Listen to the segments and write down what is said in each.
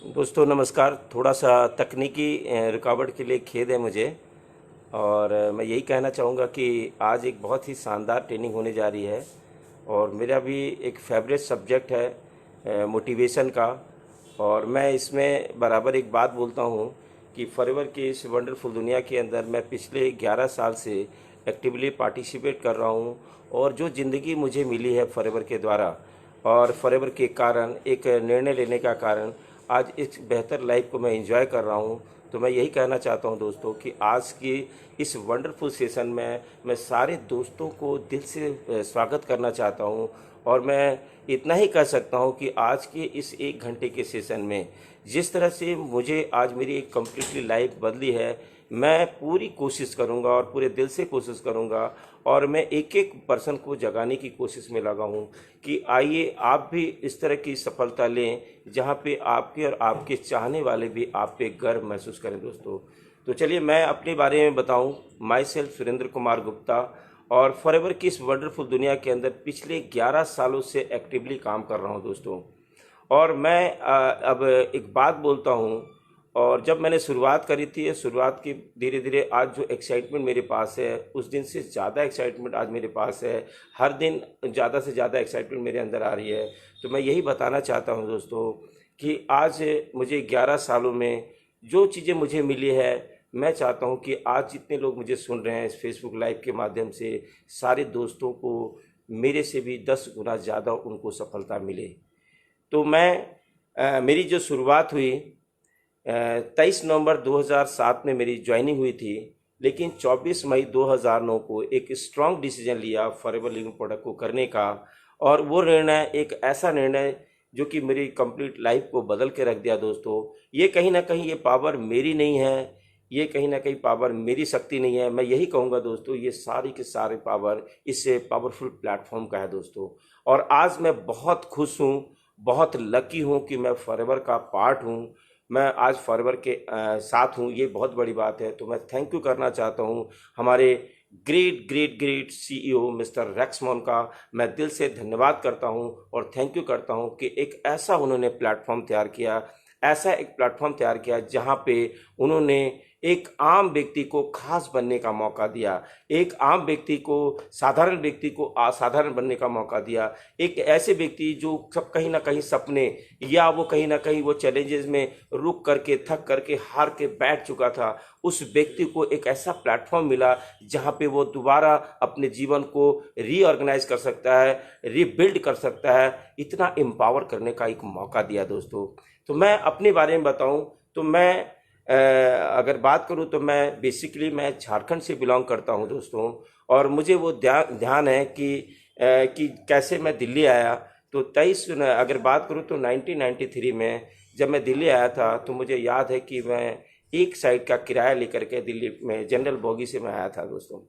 दोस्तों नमस्कार। थोड़ा सा तकनीकी रुकावट के लिए खेद है मुझे। और मैं यही कहना चाहूँगा कि आज एक बहुत ही शानदार ट्रेनिंग होने जा रही है और मेरा भी एक फेवरेट सब्जेक्ट है मोटिवेशन का। और मैं इसमें बराबर एक बात बोलता हूँ कि फॉरएवर की इस वंडरफुल दुनिया के अंदर मैं पिछले 11 साल से एक्टिवली पार्टिसिपेट कर रहा हूँ। और जो ज़िंदगी मुझे मिली है फॉरएवर के द्वारा और फॉरएवर के कारण एक निर्णय लेने का कारण आज इस बेहतर लाइफ को मैं एंजॉय कर रहा हूँ। तो मैं यही कहना चाहता हूँ दोस्तों कि आज की इस वंडरफुल सेशन में मैं सारे दोस्तों को दिल से स्वागत करना चाहता हूँ। और मैं इतना ही कह सकता हूँ कि आज के इस 1 घंटे के सेशन में जिस तरह से मुझे आज मेरी एक कम्प्लीटली लाइफ बदली है, मैं पूरी कोशिश करूंगा और पूरे दिल से कोशिश करूंगा और मैं एक एक पर्सन को जगाने की कोशिश में लगा हूं कि आइए आप भी इस तरह की सफलता लें जहां पे आपके और आपके चाहने वाले भी आप पे गर्व महसूस करें दोस्तों। तो चलिए मैं अपने बारे में बताऊं। माई सेल्फ सुरेंद्र कुमार गुप्ता और फॉरएवर की इस वंडरफुल दुनिया के अंदर पिछले 11 सालों से एक्टिवली काम कर रहा हूं दोस्तों। और मैं अब एक बात बोलता हूं। और जब मैंने शुरुआत करी थी, शुरुआत की धीरे धीरे आज जो एक्साइटमेंट मेरे पास है उस दिन से ज़्यादा एक्साइटमेंट आज मेरे पास है। हर दिन ज़्यादा से ज़्यादा एक्साइटमेंट मेरे अंदर आ रही है। तो मैं यही बताना चाहता हूं दोस्तों कि आज मुझे 11 सालों में जो चीज़ें मुझे मिली है, मैं चाहता हूं कि आज जितने लोग मुझे सुन रहे हैं इस फेसबुक लाइव के माध्यम से, सारे दोस्तों को मेरे से भी 10 गुना ज़्यादा उनको सफलता मिले। तो मेरी जो शुरुआत हुई 23 नवंबर 2007 में मेरी ज्वाइनिंग हुई थी, लेकिन 24 मई 2009 को एक स्ट्रांग डिसीजन लिया फॉरएवर लिविंग प्रोडक्ट को करने का। और वो निर्णय एक ऐसा निर्णय जो कि मेरी कंप्लीट लाइफ को बदल के रख दिया दोस्तों। ये कहीं ना कहीं ये पावर मेरी नहीं है, ये कहीं ना कहीं पावर मेरी शक्ति नहीं है। मैं यही कहूँगा दोस्तों, ये सारी के सारे पावर इस पावरफुल प्लेटफॉर्म का है दोस्तों। और आज मैं बहुत खुश हूँ, बहुत लकी हूँ कि मैं फॉरएवर का पार्ट हूँ, मैं आज फॉरएवर के साथ हूँ। ये बहुत बड़ी बात है। तो मैं थैंक यू करना चाहता हूँ हमारे great great great CEO mister Rexmon का। मैं दिल से धन्यवाद करता हूँ और थैंक यू करता हूँ कि एक ऐसा उन्होंने प्लेटफॉर्म तैयार किया, ऐसा एक प्लेटफॉर्म तैयार किया जहाँ पे उन्होंने एक आम व्यक्ति को खास बनने का मौका दिया, एक आम व्यक्ति को, साधारण व्यक्ति को असाधारण बनने का मौका दिया। एक ऐसे व्यक्ति जो सब कहीं ना कहीं सपने या वो कहीं ना कहीं वो चैलेंजेस में रुक करके, थक करके, हार के बैठ चुका था, उस व्यक्ति को एक ऐसा प्लेटफॉर्म मिला जहाँ पे वो दोबारा अपने जीवन को रीऑर्गेनाइज कर सकता है, रीबिल्ड कर सकता है। इतना एम्पावर करने का एक मौका दिया दोस्तों। तो मैं अपने बारे में बताऊं तो मैं अगर बात करूं तो मैं बेसिकली मैं झारखंड से बिलोंग करता हूं दोस्तों। और मुझे वो ध्यान है कि कैसे मैं दिल्ली आया। तो 23 अगर बात करूं तो 1993 में जब मैं दिल्ली आया था तो मुझे याद है कि मैं एक साइड का किराया लेकर के दिल्ली में जनरल बोगी से मैं आया था दोस्तों।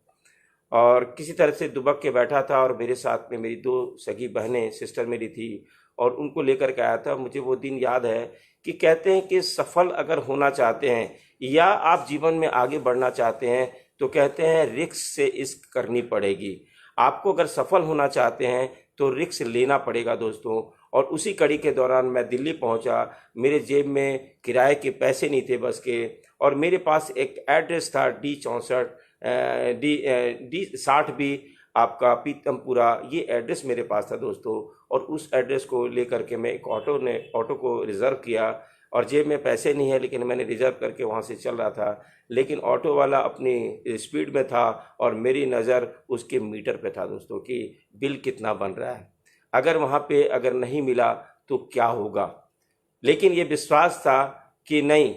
और किसी तरह से दुबक के बैठा था और मेरे साथ में मेरी 2 सगी बहनें, सिस्टर मेरी थी और उनको लेकर के आया था। मुझे वो दिन याद है कि कहते हैं कि सफल अगर होना चाहते हैं या आप जीवन में आगे बढ़ना चाहते हैं तो कहते हैं रिस्क से इश्क करनी पड़ेगी। आपको अगर सफल होना चाहते हैं तो रिस्क लेना पड़ेगा दोस्तों। और उसी कड़ी के दौरान मैं दिल्ली पहुंचा। मेरे जेब में किराए के पैसे नहीं थे बस के, और मेरे पास एक एड्रेस था D60 भी आपका पीतमपुरा, ये एड्रेस मेरे पास था दोस्तों। और उस एड्रेस को लेकर के मैं एक ऑटो को रिज़र्व किया और जेब में पैसे नहीं है लेकिन मैंने रिज़र्व करके वहाँ से चल रहा था। लेकिन ऑटो वाला अपनी स्पीड में था और मेरी नज़र उसके मीटर पे था दोस्तों कि बिल कितना बन रहा है, अगर वहाँ पे अगर नहीं मिला तो क्या होगा। लेकिन ये विश्वास था कि नहीं,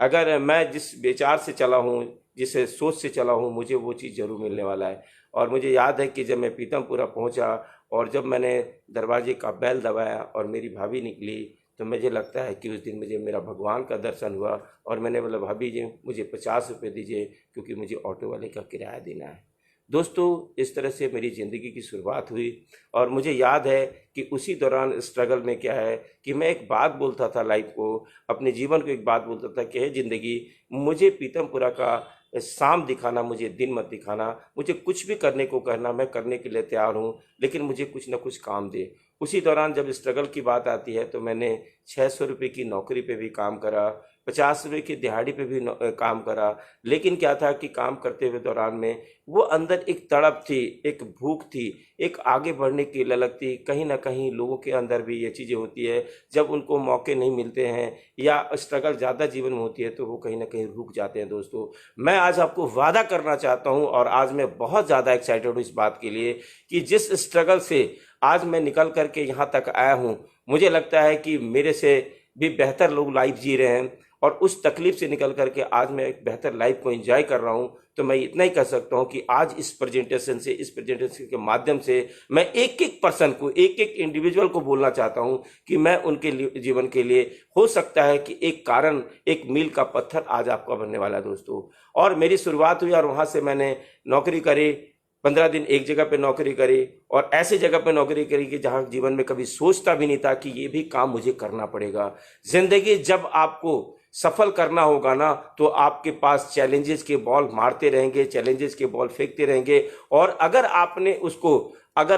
अगर मैं जिस विचार से चला हूँ, जिस सोच से चला हूँ, मुझे वो चीज़ ज़रूर मिलने वाला है। और मुझे याद है कि जब मैं पीतमपुरा पहुँचा और जब मैंने दरवाजे का बेल दबाया और मेरी भाभी निकली तो मुझे लगता है कि उस दिन मुझे मेरा भगवान का दर्शन हुआ। और मैंने बोला, भाभी जी मुझे 50 रुपये दीजिए क्योंकि मुझे ऑटो वाले का किराया देना है। दोस्तों इस तरह से मेरी ज़िंदगी की शुरुआत हुई। और मुझे याद है कि उसी दौरान स्ट्रगल में क्या है कि मैं एक बात बोलता था लाइफ को, अपने जीवन को एक बात बोलता था कि है ज़िंदगी, मुझे पीतमपुरा का शाम दिखाना, मुझे दिन मत दिखाना। मुझे कुछ भी करने को करना, मैं करने के लिए तैयार हूँ, लेकिन मुझे कुछ ना कुछ काम दे। उसी दौरान जब स्ट्रगल की बात आती है तो मैंने 600 रुपये की नौकरी पे भी काम करा, 50 रुपये की दिहाड़ी पे भी काम करा। लेकिन क्या था कि काम करते हुए दौरान में वो अंदर एक तड़प थी, एक भूख थी, एक आगे बढ़ने की ललक थी। कहीं ना कहीं लोगों के अंदर भी ये चीज़ें होती है, जब उनको मौके नहीं मिलते हैं या स्ट्रगल ज़्यादा जीवन में होती है तो वो कहीं ना कहीं रुक जाते हैं। दोस्तों, मैं आज आपको वादा करना चाहता हूँ और आज मैं बहुत ज़्यादा एक्साइटेड हूँ इस बात के लिए कि जिस स्ट्रगल से आज मैं निकल करके यहाँ तक आया हूँ, मुझे लगता है कि मेरे से भी बेहतर लोग लाइफ जी रहे हैं और उस तकलीफ से निकल करके आज मैं एक बेहतर लाइफ को एंजॉय कर रहा हूँ। तो मैं इतना ही कह सकता हूँ कि आज इस प्रेजेंटेशन के माध्यम से मैं एक एक पर्सन को, एक एक इंडिविजुअल को बोलना चाहता हूँ कि मैं उनके जीवन के लिए हो सकता है कि एक कारण, एक मील का पत्थर आज आपका बनने वाला है। दोस्तों, और मेरी शुरुआत हुई और वहाँ से मैंने नौकरी करी, 15 दिन एक जगह पे नौकरी करी और ऐसी जगह पे नौकरी करी कि जहाँ जीवन में कभी सोचता भी नहीं था कि ये भी काम मुझे करना पड़ेगा। जिंदगी जब आपको सफल करना होगा ना, तो आपके पास चैलेंजेस के बॉल मारते रहेंगे, चैलेंजेस के बॉल फेंकते रहेंगे। और अगर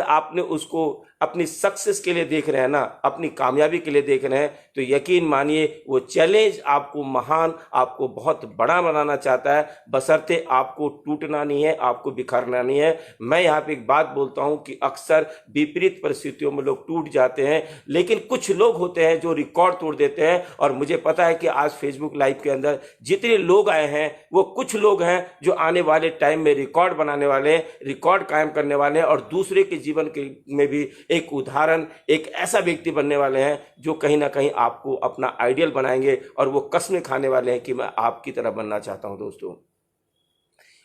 आपने उसको अपनी सक्सेस के लिए देख रहे हैं ना, अपनी कामयाबी के लिए देख रहे हैं, तो यकीन मानिए वो चैलेंज आपको महान, आपको बहुत बड़ा बनाना चाहता है, बशर्ते आपको टूटना नहीं है, आपको बिखरना नहीं है। मैं यहाँ पे एक बात बोलता हूँ कि अक्सर विपरीत परिस्थितियों में लोग टूट जाते हैं, लेकिन कुछ लोग होते हैं जो रिकॉर्ड तोड़ देते हैं। और मुझे पता है कि आज फेसबुक लाइव के अंदर जितने लोग आए हैं वो कुछ लोग हैं जो आने वाले टाइम में रिकॉर्ड बनाने वाले हैं, रिकॉर्ड कायम करने वाले हैं और दूसरे के जीवन के में भी एक उदाहरण, एक ऐसा व्यक्ति बनने वाले हैं जो कहीं ना कहीं आपको अपना आइडियल बनाएंगे और वो कसमें खाने वाले हैं कि मैं आपकी तरह बनना चाहता हूं।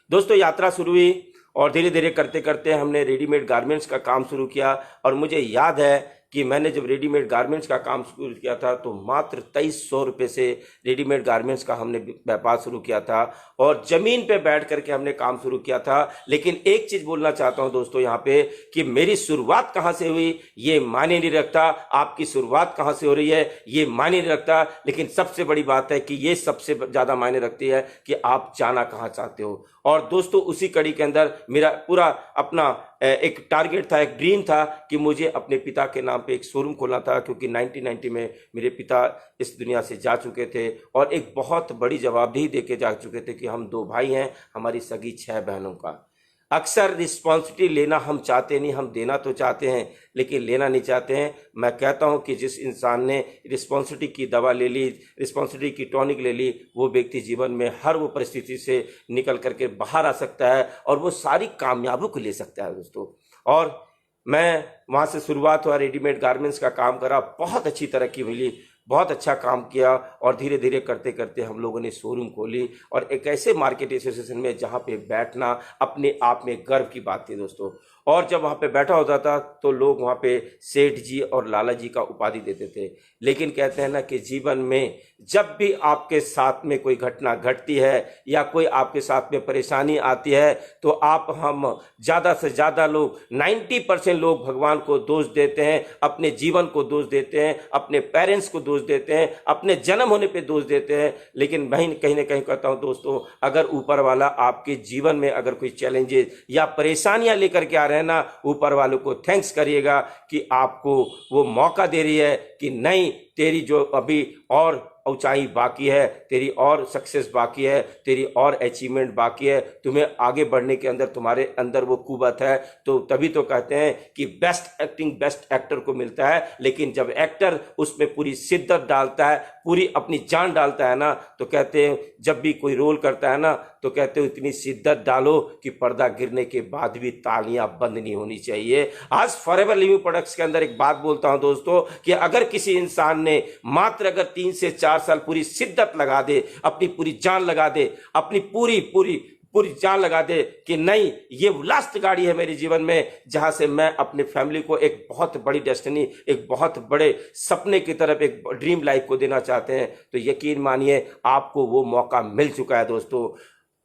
दोस्तों, यात्रा शुरू हुई और धीरे धीरे करते करते हमने रेडीमेड गारमेंट्स का काम शुरू किया। और मुझे याद है कि मैंने जब रेडीमेड गारमेंट्स का काम शुरू किया था तो मात्र 2300 रुपये से रेडीमेड गारमेंट्स का हमने व्यापार शुरू किया था और ज़मीन पे बैठ करके हमने काम शुरू किया था। लेकिन एक चीज़ बोलना चाहता हूं दोस्तों यहाँ पे कि मेरी शुरुआत कहाँ से हुई ये मायने नहीं रखता, आपकी शुरुआत कहाँ से हो रही है ये मायने नहीं रखता, लेकिन सबसे बड़ी बात है कि ये सबसे ज़्यादा मायने रखती है कि आप जाना कहाँ चाहते हो। और दोस्तों, उसी कड़ी के अंदर मेरा पूरा अपना एक टारगेट था, एक ड्रीम था कि मुझे अपने पिता के नाम पे एक शोरूम खोलना था, क्योंकि 1990 में मेरे पिता इस दुनिया से जा चुके थे और एक बहुत बड़ी जवाबदेही देके जा चुके थे कि हम 2 भाई हैं, हमारी सगी 6 बहनों का। अक्सर रिस्पॉन्सिबिलिटी लेना हम चाहते नहीं, हम देना तो चाहते हैं लेकिन लेना नहीं चाहते हैं। मैं कहता हूं कि जिस इंसान ने रिस्पॉन्सिबिलिटी की दवा ले ली, रिस्पॉन्सिबिलिटी की टॉनिक ले ली, वो व्यक्ति जीवन में हर वो परिस्थिति से निकल करके बाहर आ सकता है और वो सारी कामयाबी को ले सकता है। दोस्तों, और मैं वहाँ से शुरुआत हुआ, रेडीमेड गारमेंट्स का काम करा, बहुत अच्छी तरक्की मिली, बहुत अच्छा काम किया और धीरे धीरे करते करते हम लोगों ने शोरूम खोली और एक ऐसे मार्केट एसोसिएशन में जहाँ पे बैठना अपने आप में गर्व की बात थी। दोस्तों, और जब वहाँ पे बैठा होता था तो लोग वहाँ पे सेठ जी और लाला जी का उपाधि देते थे। लेकिन कहते हैं ना कि जीवन में जब भी आपके साथ में कोई घटना घटती है या कोई आपके साथ में परेशानी आती है तो हम ज़्यादा से ज़्यादा लोग 90% लोग भगवान को दोष देते हैं, अपने जीवन को दोष देते हैं, अपने पेरेंट्स को दोष देते हैं, अपने जन्म होने पे दोष देते हैं। लेकिन मैं कहीं ना कहीं कहता हूँ दोस्तों, अगर ऊपर वाला आपके जीवन में अगर कोई चैलेंजेस या परेशानियां लेकर के आ रहे हैं ना, ऊपर वालों को थैंक्स करिएगा कि आपको वो मौका दे रही है कि नहीं, तेरी जो अभी और ऊंचाई बाकी है, तेरी और सक्सेस बाकी है, तेरी और अचीवमेंट बाकी है, तुम्हें आगे बढ़ने के अंदर तुम्हारे अंदर वो कुवत है। तो तभी तो कहते हैं कि बेस्ट एक्टिंग बेस्ट एक्टर को मिलता है। लेकिन जब एक्टर उसमें पूरी शिद्दत डालता है, पूरी अपनी जान डालता है ना, तो कहते हैं जब भी कोई रोल करता है ना तो कहते हो इतनी शिद्दत डालो कि पर्दा गिरने के बाद भी तालियां बंद नहीं होनी चाहिए। आज फॉरएवर लिविंग प्रोडक्ट्स के अंदर एक बात बोलता हूं दोस्तों कि अगर किसी इंसान ने मात्र अगर 3 से 4 साल पूरी शिद्दत लगा दे, अपनी पूरी जान लगा दे, अपनी पूरी जान लगा दे कि नहीं, ये लास्ट गाड़ी है मेरे जीवन में जहां से मैं अपने फैमिली को एक बहुत बड़ी डेस्टिनी, एक बहुत बड़े सपने की तरफ एक ड्रीम लाइफ को देना चाहते हैं, तो यकीन मानिए आपको वो मौका मिल चुका है। दोस्तों,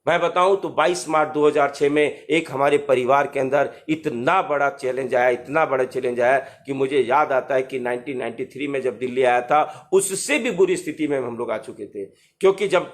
मैं बताऊं तो 22 मार्च 2006 में एक हमारे परिवार के अंदर इतना बड़ा चैलेंज आया कि मुझे याद आता है कि 1993 में जब दिल्ली आया था, उससे भी बुरी स्थिति में हम लोग आ चुके थे। क्योंकि जब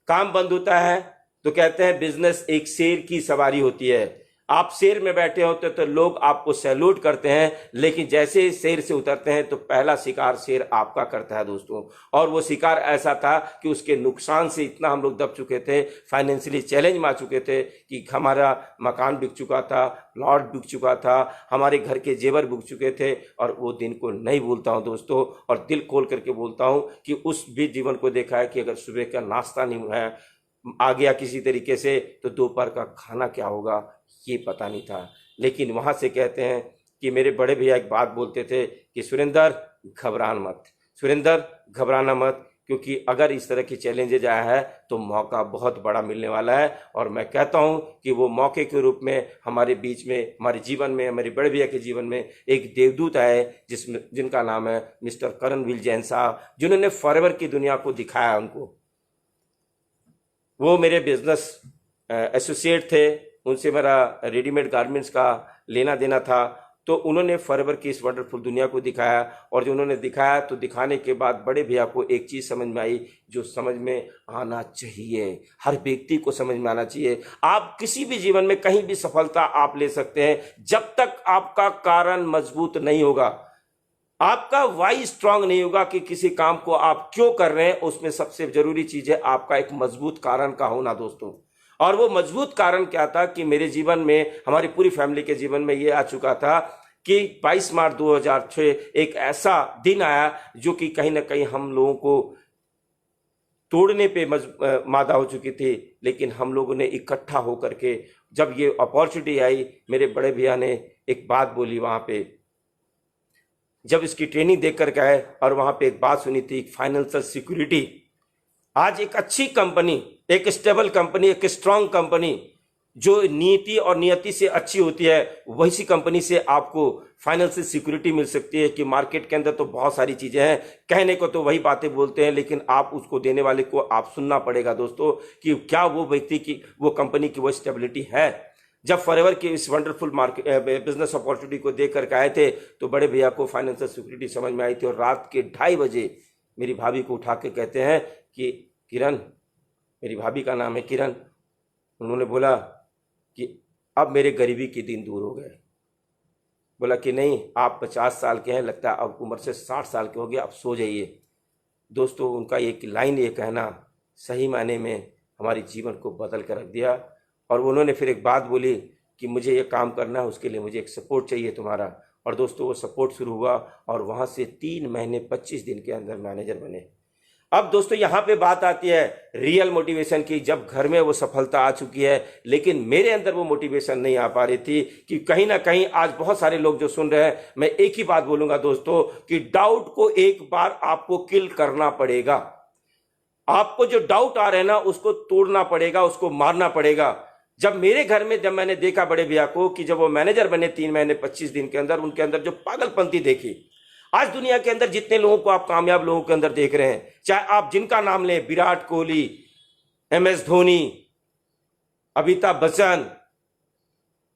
काम बंद होता है तो कहते हैं बिजनेस एक शेर की सवारी होती है। आप शेर में बैठे होते तो लोग आपको सैल्यूट करते हैं, लेकिन जैसे ही शेर से उतरते हैं तो पहला शिकार शेर आपका करता है दोस्तों। और वो शिकार ऐसा था कि उसके नुकसान से इतना हम लोग दब चुके थे, फाइनेंशियली चैलेंज में आ चुके थे कि हमारा मकान बिक चुका था, प्लॉट बिक चुका था, हमारे घर के जेवर बिक चुके थे। और वो दिन को नहीं भूलता हूँ दोस्तों, और दिल खोल करके बोलता हूँ कि उस भी जीवन को देखा है कि अगर सुबह का नाश्ता नहीं है आ गया किसी तरीके से, तो दोपहर का खाना क्या होगा ये पता नहीं था। लेकिन वहाँ से कहते हैं कि मेरे बड़े भैया एक बात बोलते थे कि सुरेंद्र घबराना मत, सुरेंद्र घबराना मत, क्योंकि अगर इस तरह की चैलेंजेज आया है तो मौका बहुत बड़ा मिलने वाला है। और मैं कहता हूँ कि वो मौके के रूप में हमारे बीच में, हमारे जीवन में, हमारे बड़े भैया के जीवन में एक देवदूत आए जिनका नाम है मिस्टर करणवीर जैन साहब, जिन्होंने फॉरएवर की दुनिया को दिखाया उनको। वो मेरे बिजनेस एसोसिएट थे, उनसे मेरा रेडीमेड गारमेंट्स का लेना देना था, तो उन्होंने फॉरएवर की इस वंडरफुल दुनिया को दिखाया। और जो उन्होंने दिखाया तो दिखाने के बाद बड़े भैया को एक चीज़ समझ में आई, जो समझ में आना चाहिए, हर व्यक्ति को समझ में आना चाहिए। आप किसी भी जीवन में कहीं भी सफलता आप ले सकते हैं, जब तक आपका कारण मजबूत नहीं होगा, आपका वाई स्ट्रांग नहीं होगा कि किसी काम को आप क्यों कर रहे हैं। उसमें सबसे जरूरी चीज है आपका एक मजबूत कारण का होना दोस्तों। और वो मजबूत कारण क्या था कि मेरे जीवन में, हमारी पूरी फैमिली के जीवन में ये आ चुका था कि 22 मार्च 2006 एक ऐसा दिन आया जो कि कहीं ना कहीं हम लोगों को तोड़ने पे मादा हो चुकी थी। लेकिन हम लोगों ने इकट्ठा होकर के, जब ये अपॉर्चुनिटी आई, मेरे बड़े भैया ने एक बात बोली वहां पे, जब इसकी ट्रेनिंग देख कर गए और वहां पे एक बात सुनी थी, फाइनेंशियल सिक्योरिटी। आज एक अच्छी कंपनी, एक स्टेबल कंपनी, एक स्ट्रांग कंपनी जो नीति और नियति से अच्छी होती है, वैसी कंपनी से आपको फाइनेंशियल सिक्योरिटी मिल सकती है। कि मार्केट के अंदर तो बहुत सारी चीजें हैं, कहने को तो वही बातें बोलते हैं, लेकिन आप उसको देने वाले को आप सुनना पड़ेगा दोस्तों कि क्या वो व्यक्ति की, वो कंपनी की वो स्टेबिलिटी है। जब फॉरएवर के इस वंडरफुल मार्केट बिजनेस अपॉर्चुनिटी को देख करके आए थे तो बड़े भैया को फाइनेंशियल सिक्योरिटी समझ में आई थी। और रात के 2:30 बजे मेरी भाभी को उठा के कहते हैं कि किरण, मेरी भाभी का नाम है किरण, उन्होंने बोला कि अब मेरे गरीबी के दिन दूर हो गए। बोला कि नहीं, आप 50 साल के हैं, लगता है अब उम्र से 60 साल के हो गए, आप सो जाइए। दोस्तों, उनका एक लाइन, ये कहना सही मायने में हमारे जीवन को बदल कर रख दिया। और उन्होंने फिर एक बात बोली कि मुझे ये काम करना है, उसके लिए मुझे एक सपोर्ट चाहिए तुम्हारा। और दोस्तों, वो सपोर्ट शुरू हुआ और वहाँ से 3 महीने 25 दिन के अंदर मैनेजर बने। अब दोस्तों, यहाँ पे बात आती है रियल मोटिवेशन की। जब घर में वो सफलता आ चुकी है, लेकिन मेरे अंदर वो मोटिवेशन नहीं आ पा रही थी कि कहीं ना कहीं आज बहुत सारे लोग जो सुन रहे हैं, मैं एक ही बात बोलूंगा दोस्तों कि डाउट को एक बार आपको किल करना पड़ेगा। आपको जो डाउट आ रहे हैं ना, उसको तोड़ना पड़ेगा, उसको मारना पड़ेगा। जब मेरे घर में, जब मैंने देखा बड़े भैया को कि जब वो मैनेजर बने 3 महीने 25 दिन के अंदर, उनके अंदर जो पागलपंती देखी। आज दुनिया के अंदर जितने लोगों को आप कामयाब लोगों के अंदर देख रहे हैं, चाहे आप जिनका नाम लें, विराट कोहली, MS धोनी, अमिताभ बच्चन,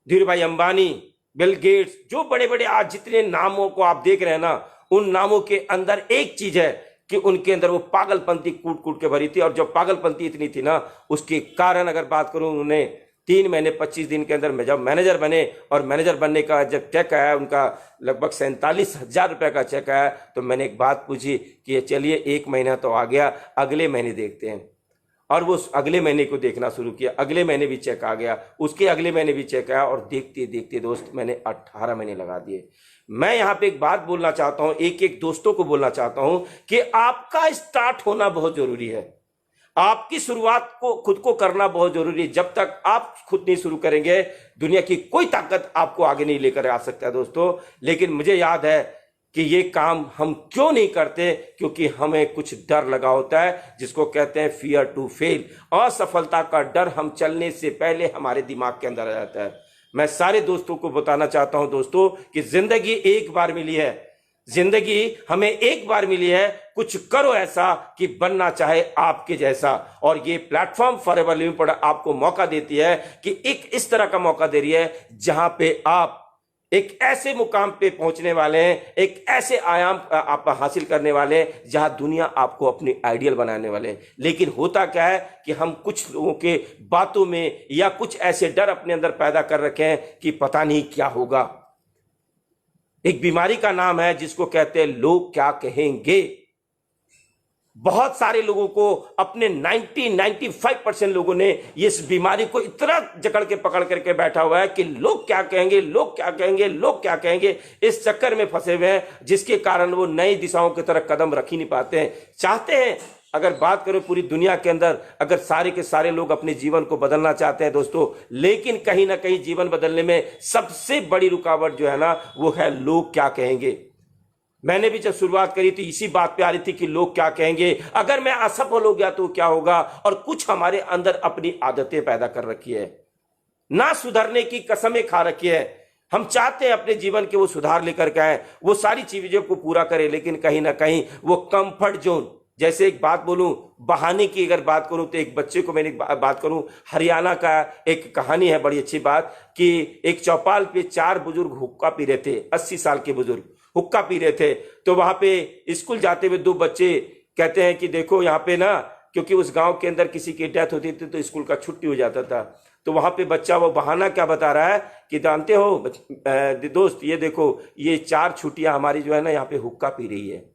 धीरू भाई अंबानी, बिल गेट्स, जो बड़े बड़े आज जितने नामों को आप देख रहे हैं ना, उन नामों के अंदर एक चीज है कि उनके अंदर वो पागलपंती कूट कूट के भरी थी। और जब पागलपंती इतनी थी ना, उसके कारण अगर बात करूं, उन्होंने 3 महीने 25 दिन के अंदर जब मैनेजर बने, और मैनेजर बनने का जब चेक आया उनका लगभग 47,000 रुपए का चेक आया, तो मैंने एक बात पूछी कि चलिए 1 महीना तो आ गया, अगले महीने देखते हैं। और वो अगले महीने को देखना शुरू किया, अगले महीने भी चेक आ गया, उसके अगले महीने भी चेक आया, और देखते देखते दोस्त मैंने 18 महीने लगा दिए। मैं यहां पे एक बात बोलना चाहता हूं, एक एक दोस्तों को बोलना चाहता हूं कि आपका स्टार्ट होना बहुत जरूरी है। आपकी शुरुआत को खुद को करना बहुत जरूरी है। जब तक आप खुद नहीं शुरू करेंगे, दुनिया की कोई ताकत आपको आगे नहीं लेकर आ सकता है दोस्तों। लेकिन मुझे याद है कि ये काम हम क्यों नहीं करते, क्योंकि हमें कुछ डर लगा होता है, जिसको कहते हैं फियर टू फेल। असफलता का डर हम चलने से पहले हमारे दिमाग के अंदर आ जाता है। मैं सारे दोस्तों को बताना चाहता हूं दोस्तों कि जिंदगी एक बार मिली है, जिंदगी हमें एक बार मिली है, कुछ करो ऐसा कि बनना चाहे आपके जैसा। और ये प्लेटफॉर्म फॉरएवर लिविंग आपको मौका देती है कि एक इस तरह का मौका दे रही है जहां पे आप एक ऐसे मुकाम पे पहुंचने वाले हैं, एक ऐसे आयाम आप हासिल करने वाले हैं जहां दुनिया आपको अपनी आइडियल बनाने वाले हैं। लेकिन होता क्या है कि हम कुछ लोगों के बातों में या कुछ ऐसे डर अपने अंदर पैदा कर रखे हैं कि पता नहीं क्या होगा। एक बीमारी का नाम है जिसको कहते हैं लोग क्या कहेंगे। बहुत सारे लोगों को अपने 95% लोगों ने इस बीमारी को इतना जकड़ के पकड़ करके बैठा हुआ है कि लोग क्या कहेंगे, लोग क्या कहेंगे, लोग क्या कहेंगे, इस चक्कर में फंसे हुए हैं, जिसके कारण वो नई दिशाओं की तरफ कदम रख ही नहीं पाते हैं। चाहते हैं, अगर बात करें पूरी दुनिया के अंदर, अगर सारे के सारे लोग अपने जीवन को बदलना चाहते हैं दोस्तों, लेकिन कहीं ना कहीं जीवन बदलने में सबसे बड़ी रुकावट जो है ना, वो है लोग क्या कहेंगे। मैंने भी जब शुरुआत करी थी इसी बात पे आ रही थी कि लोग क्या कहेंगे, अगर मैं असफल हो गया तो क्या होगा। और कुछ हमारे अंदर अपनी आदतें पैदा कर रखी है, ना सुधरने की कसमें खा रखी है। हम चाहते हैं अपने जीवन के वो सुधार लेकर के आए, वो सारी चीजों को पूरा करें, लेकिन कहीं ना कहीं वो कंफर्ट जोन, जैसे एक बात बोलूं, बहाने की अगर बात करूं तो एक बच्चे को मैंने बात करूं, हरियाणा का एक कहानी है बड़ी अच्छी बात, कि एक चौपाल पे 4 बुजुर्ग हुक्का पी रहे थे, 80 साल के बुजुर्ग हुक्का पी रहे थे। तो वहां पे स्कूल जाते हुए 2 बच्चे कहते हैं कि देखो यहाँ पे ना, क्योंकि उस गांव के अंदर किसी की डेथ होती थी तो स्कूल का छुट्टी हो जाता था। तो वहां पे बच्चा वो बहाना क्या बता रहा है कि जानते हो दोस्त, ये देखो ये 4 छुट्टियां हमारी जो है ना यहाँ पे हुक्का पी रही है।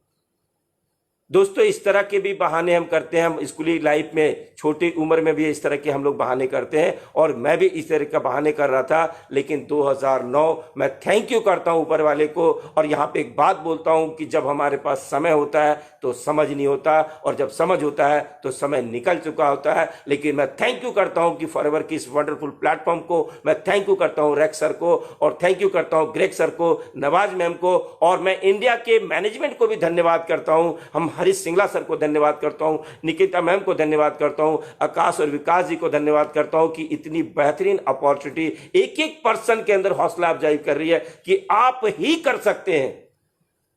दोस्तों, इस तरह के भी बहाने हम करते हैं, हम स्कूली लाइफ में छोटी उम्र में भी इस तरह के हम लोग बहाने करते हैं, और मैं भी इस तरह का बहाने कर रहा था। लेकिन 2009 मैं थैंक यू करता हूं ऊपर वाले को, और यहां पे एक बात बोलता हूं कि जब हमारे पास समय होता है तो समझ नहीं होता, और जब समझ होता है तो समय निकल चुका होता है। लेकिन मैं थैंक यू करता हूं कि फॉरएवर की इस वंडरफुल प्लेटफॉर्म को, मैं थैंक यू करता हूं रेक्स सर को, और थैंक यू करता हूं ग्रेग सर को, नवाज मैम को, और मैं इंडिया के मैनेजमेंट को भी धन्यवाद करता हूं। हम हरीश सिंगला सर को धन्यवाद करता हूं, निकिता मैम को धन्यवाद करता हूं, आकाश और विकास जी को धन्यवाद करता हूं कि इतनी बेहतरीन अपॉर्चुनिटी एक एक पर्सन के अंदर हौसला अफजाई कर रही है कि आप ही कर सकते हैं।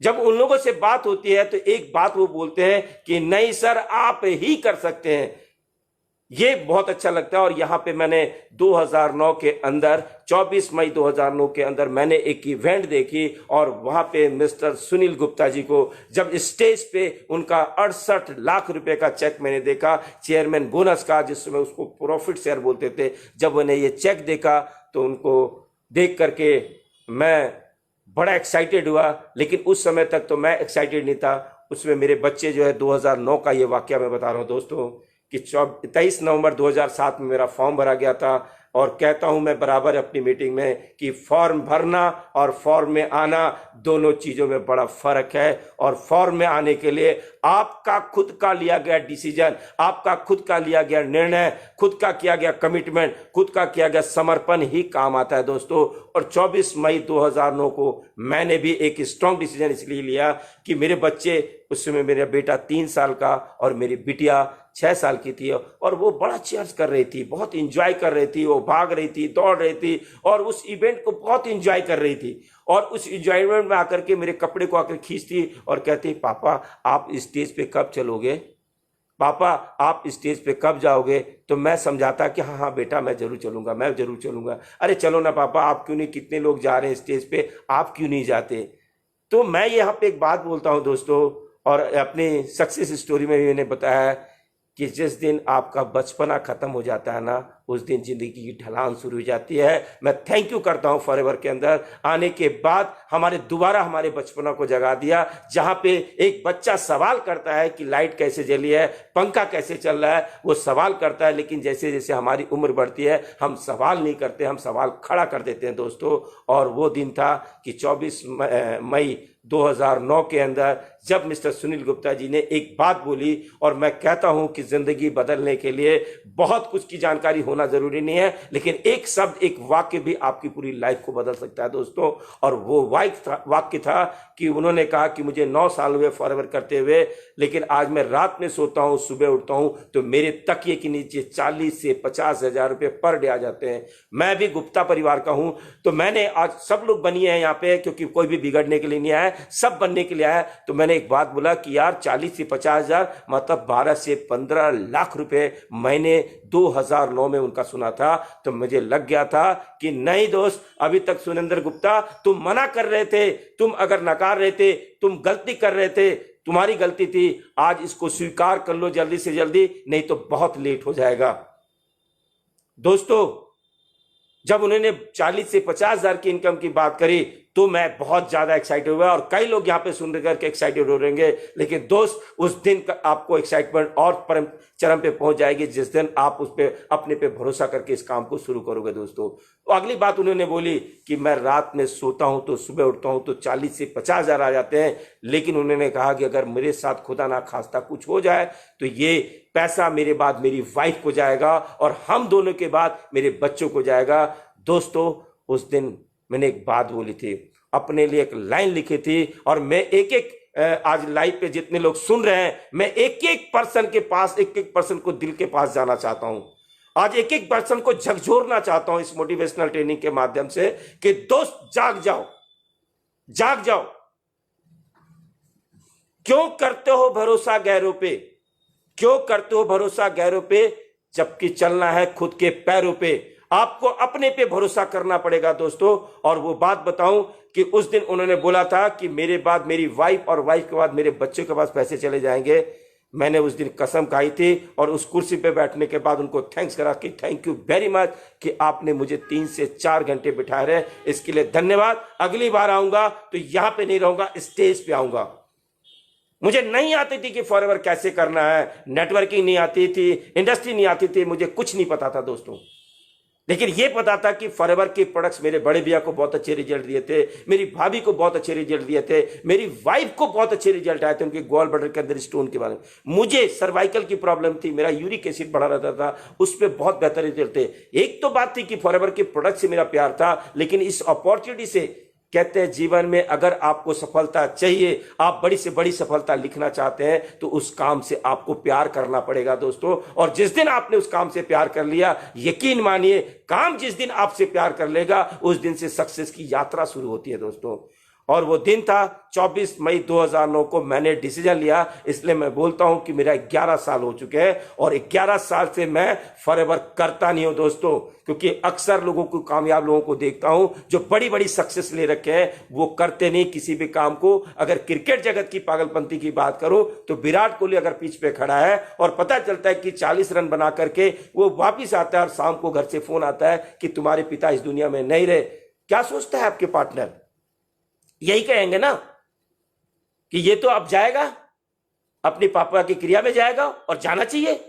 जब उन लोगों से बात होती है तो एक बात वो बोलते हैं कि नहीं सर, आप ही कर सकते हैं। ये बहुत अच्छा लगता है। और यहां पे मैंने 2009 के अंदर 24 मई 2009 के अंदर मैंने एक इवेंट देखी, और वहां पे मिस्टर सुनील गुप्ता जी को जब स्टेज पे उनका 68 लाख रुपए का चेक मैंने देखा, चेयरमैन बोनस का, जिसमें उसको प्रॉफिट शेयर बोलते थे, जब मैंने ये चेक देखा तो उनको देख करके मैं बड़ा एक्साइटेड हुआ। लेकिन उस समय तक तो मैं एक्साइटेड नहीं था, उसमें मेरे बच्चे जो है 2009 का ये वाकया मैं बता रहा हूं दोस्तों, कि 23 नवंबर 2007 में मेरा फॉर्म भरा गया था। और कहता हूं मैं बराबर अपनी मीटिंग में कि फॉर्म भरना और फॉर्म में आना, दोनों चीजों में बड़ा फर्क है। और फॉर्म में आने के लिए आपका खुद का लिया गया डिसीजन, आपका खुद का लिया गया निर्णय, खुद का किया गया कमिटमेंट, खुद का किया गया समर्पण ही काम आता है दोस्तों। और 24 मई 2009 को मैंने भी एक स्ट्रांग डिसीजन इसलिए लिया कि मेरे बच्चे, उस समय मेरा बेटा 3 साल का और मेरी बिटिया 6 साल की थी, और वो बड़ा चीयर्स कर रही थी, बहुत इंजॉय कर रही थी, वो भाग रही थी, दौड़ रही थी, और उस इवेंट को बहुत इंजॉय कर रही थी। और उस इंजॉयमेंट में आकर के मेरे कपड़े को आकर खींचती और कहती, पापा आप स्टेज पे कब चलोगे, पापा आप स्टेज पे कब जाओगे। तो मैं समझाता कि हाँ हाँ बेटा, मैं जरूर चलूंगा, मैं जरूर चलूंगा। अरे चलो ना पापा, आप क्यों नहीं, कितने लोग जा रहे हैं स्टेज पे, आप क्यों नहीं जाते। तो मैं यहाँ पे एक बात बोलता हूँ दोस्तों, और अपनी सक्सेस स्टोरी में भी मैंने बताया कि जिस दिन आपका बचपना खत्म हो जाता है ना, उस दिन जिंदगी की ढलान शुरू हो जाती है। मैं थैंक यू करता हूं फॉरएवर के अंदर आने के बाद दोबारा हमारे बचपना को जगा दिया, जहां पे एक बच्चा सवाल करता है कि लाइट कैसे जली है, पंखा कैसे चल रहा है, वो सवाल करता है। लेकिन जैसे जैसे हमारी उम्र बढ़ती है हम सवाल नहीं करते, हम सवाल खड़ा कर देते हैं दोस्तों। और वो दिन था कि 24 मई 2009 के अंदर जब मिस्टर सुनील गुप्ता जी ने एक बात बोली, और मैं कहता हूं कि जिंदगी बदलने के लिए बहुत कुछ की जानकारी होना जरूरी नहीं है, लेकिन एक शब्द, एक वाक्य भी आपकी पूरी लाइफ को बदल सकता है दोस्तों। और वो वाक्य था कि उन्होंने कहा कि मुझे 9 साल हुए फॉरएवर करते हुए, लेकिन आज मैं रात में सोता हूं, सुबह उठता हूं तो मेरे तकिए के नीचे 40 से 50 हजार रुपए पर डे आ जाते हैं। मैं भी गुप्ता परिवार का हूं, तो मैंने आज, सब लोग बनिए हैं यहाँ पे, क्योंकि कोई भी बिगड़ने के लिए नहीं आया, सब बनने के लिए आया। तो मैंने एक बात बोला कि यार 40 से 50 हजार मतलब 12 से 15 लाख रुपए मैंने 2009 में उनका सुना था तो मुझे लग गया था कि नहीं दोस्त, अभी तक सुरेंद्र गुप्ता तुम मना कर रहे थे, तुम अगर नकार रहे थे, तुम गलती कर रहे थे, तुम्हारी गलती थी, आज इसको स्वीकार कर लो जल्दी से जल्दी, नहीं तो बहुत लेट हो जाएगा। दोस्तों, जब उन्होंने 40 से 50,000 की इनकम की बात करी तो मैं बहुत ज्यादा एक्साइटेड हुआ और कई लोग यहां पे सुन करके एक्साइटेड हो रहेंगे। लेकिन दोस्त, उस दिन का आपको एक्साइटमेंट और परम चरम पे पहुंच जाएगी जिस दिन आप उस पे अपने पे भरोसा करके इस काम को शुरू करोगे। दोस्तों, तो अगली बात उन्होंने बोली कि मैं रात में सोता हूं तो सुबह उठता हूं तो 40 से 50,000 आ जाते हैं, लेकिन उन्होंने कहा कि अगर मेरे साथ खुदा ना खास्ता कुछ हो जाए तो ये पैसा मेरे बाद मेरी वाइफ को जाएगा और हम दोनों के बाद मेरे बच्चों को जाएगा। दोस्तों, उस दिन मैंने एक बात बोली थी, अपने लिए एक लाइन लिखी थी और मैं एक एक आज लाइव पे जितने लोग सुन रहे हैं, मैं एक एक पर्सन के पास, एक एक पर्सन को दिल के पास जाना चाहता हूं। आज एक एक पर्सन को झकझोरना चाहता हूं इस मोटिवेशनल ट्रेनिंग के माध्यम से कि दोस्त जाग जाओ, जाग जाओ। क्यों करते हो भरोसा गैरों पे? क्यों करते हो भरोसा गैरों पे जबकि चलना है खुद के पैरों पे? आपको अपने पे भरोसा करना पड़ेगा दोस्तों। और वो बात बताऊं कि उस दिन उन्होंने बोला था कि मेरे बाद मेरी वाइफ और वाइफ के बाद मेरे बच्चों के पास पैसे चले जाएंगे। मैंने उस दिन कसम खाई थी और उस कुर्सी पे बैठने के बाद उनको थैंक्स करा कि थैंक यू वेरी मच कि आपने मुझे 3 से 4 घंटे बिठाए रहे, इसके लिए धन्यवाद। अगली बार आऊंगा तो यहां पे नहीं रहूंगा, स्टेज पे आऊंगा। मुझे नहीं आती थी कि फॉरएवर कैसे करना है, नेटवर्किंग नहीं आती थी, इंडस्ट्री नहीं आती थी, मुझे कुछ नहीं पता था दोस्तों। लेकिन यह पता था कि फॉरएवर के प्रोडक्ट्स मेरे बड़े भैया को बहुत अच्छे रिजल्ट दिए थे, मेरी भाभी को बहुत अच्छे रिजल्ट दिए थे, मेरी वाइफ को बहुत अच्छे रिजल्ट आए थे उनके गॉल ब्लैडर के अंदर स्टोन के बारे में। मुझे सर्वाइकल की प्रॉब्लम थी, मेरा यूरिक एसिड बढ़ा रहता था, उस पर बहुत बेहतर रिजल्ट थे। एक तो बात थी कि फॉरएवर के प्रोडक्ट से मेरा प्यार था, लेकिन इस अपॉर्चुनिटी से, कहते हैं जीवन में अगर आपको सफलता चाहिए, आप बड़ी से बड़ी सफलता लिखना चाहते हैं तो उस काम से आपको प्यार करना पड़ेगा दोस्तों। और जिस दिन आपने उस काम से प्यार कर लिया, यकीन मानिए, काम जिस दिन आपसे प्यार कर लेगा उस दिन से सक्सेस की यात्रा शुरू होती है दोस्तों। और वो दिन था 24 मई 2009 को मैंने डिसीजन लिया। इसलिए मैं बोलता हूं कि मेरा 11 साल हो चुके हैं और 11 साल से मैं फॉरएवर करता नहीं हूं दोस्तों, क्योंकि अक्सर लोगों को, कामयाब लोगों को देखता हूं जो बड़ी बड़ी सक्सेस ले रखे हैं, वो करते नहीं किसी भी काम को। अगर क्रिकेट जगत की पागलपंती की बात करूं तो विराट कोहली अगर पिच पे खड़ा है और पता चलता है कि 40 रन बना करके वो वापिस आता है और शाम को घर से फोन आता है कि तुम्हारे पिता इस दुनिया में नहीं रहे, क्या सोचता है आपके पार्टनर? यही कहेंगे ना कि ये तो अब जाएगा, अपने पापा की क्रिया में जाएगा और जाना चाहिए।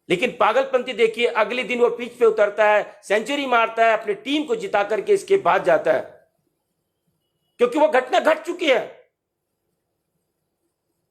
लेकिन पागलपंती देखिए, अगले दिन वो पिच पे उतरता है, सेंचुरी मारता है, अपनी टीम को जिता करके इसके बाद जाता है, क्योंकि वो घटना घट चुकी है।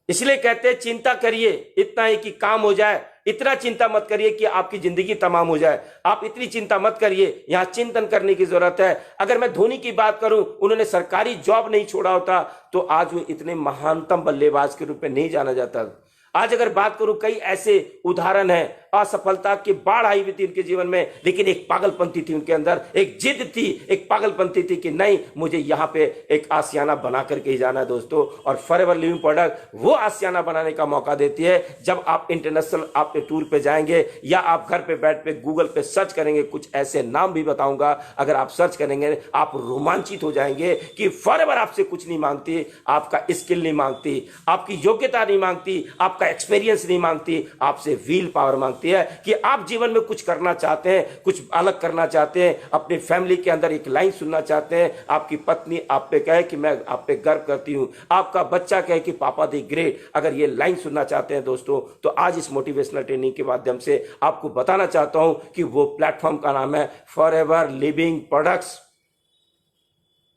इसलिए कहते हैं चिंता करिए इतना ही कि काम हो जाए, इतना चिंता मत करिए कि आपकी जिंदगी तमाम हो जाए। आप इतनी चिंता मत करिए, यहां चिंतन करने की जरूरत है। अगर मैं धोनी की बात करूं, उन्होंने सरकारी जॉब नहीं छोड़ा होता तो आज वो इतने महानतम बल्लेबाज के रूप में नहीं जाना जाता। आज अगर बात करूं, कई ऐसे उदाहरण हैं, असफलता की बाढ़ आई हुई थी उनके जीवन में, लेकिन एक पागलपंती थी उनके अंदर, एक जिद थी, एक पागलपंती थी कि नहीं, मुझे यहां पे एक आशियाना बना करके ही जाना है दोस्तों। और फॉरएवर लिविंग प्रोडक्ट वो आशियाना बनाने का मौका देती है। जब आप इंटरनेशनल आप टूर पे जाएंगे या आप घर पे बैठ पे गूगल पे सर्च करेंगे, कुछ ऐसे नाम भी बताऊंगा, अगर आप सर्च करेंगे आप रोमांचित हो जाएंगे कि फॉरएवर आपसे कुछ नहीं मांगती, आपका स्किल नहीं मांगती, आपकी योग्यता नहीं मांगती, आपका एक्सपीरियंस नहीं मांगती, आपसे व्हील पावर मांगती है कि आप जीवन में कुछ करना चाहते हैं, कुछ अलग करना चाहते हैं, अपने फैमिली के अंदर एक लाइन सुनना चाहते हैं, आपकी पत्नी आप पे कहे कि मैं आप पे गर्व करती हूं, आपका बच्चा कहे कि पापा दी ग्रेट। अगर ये लाइन सुनना चाहते हैं दोस्तों, तो आज इस मोटिवेशनल ट्रेनिंग के माध्यम से आपको बताना चाहता हूं कि वो प्लेटफॉर्म का नाम है फॉरएवर लिविंग प्रोडक्ट्स।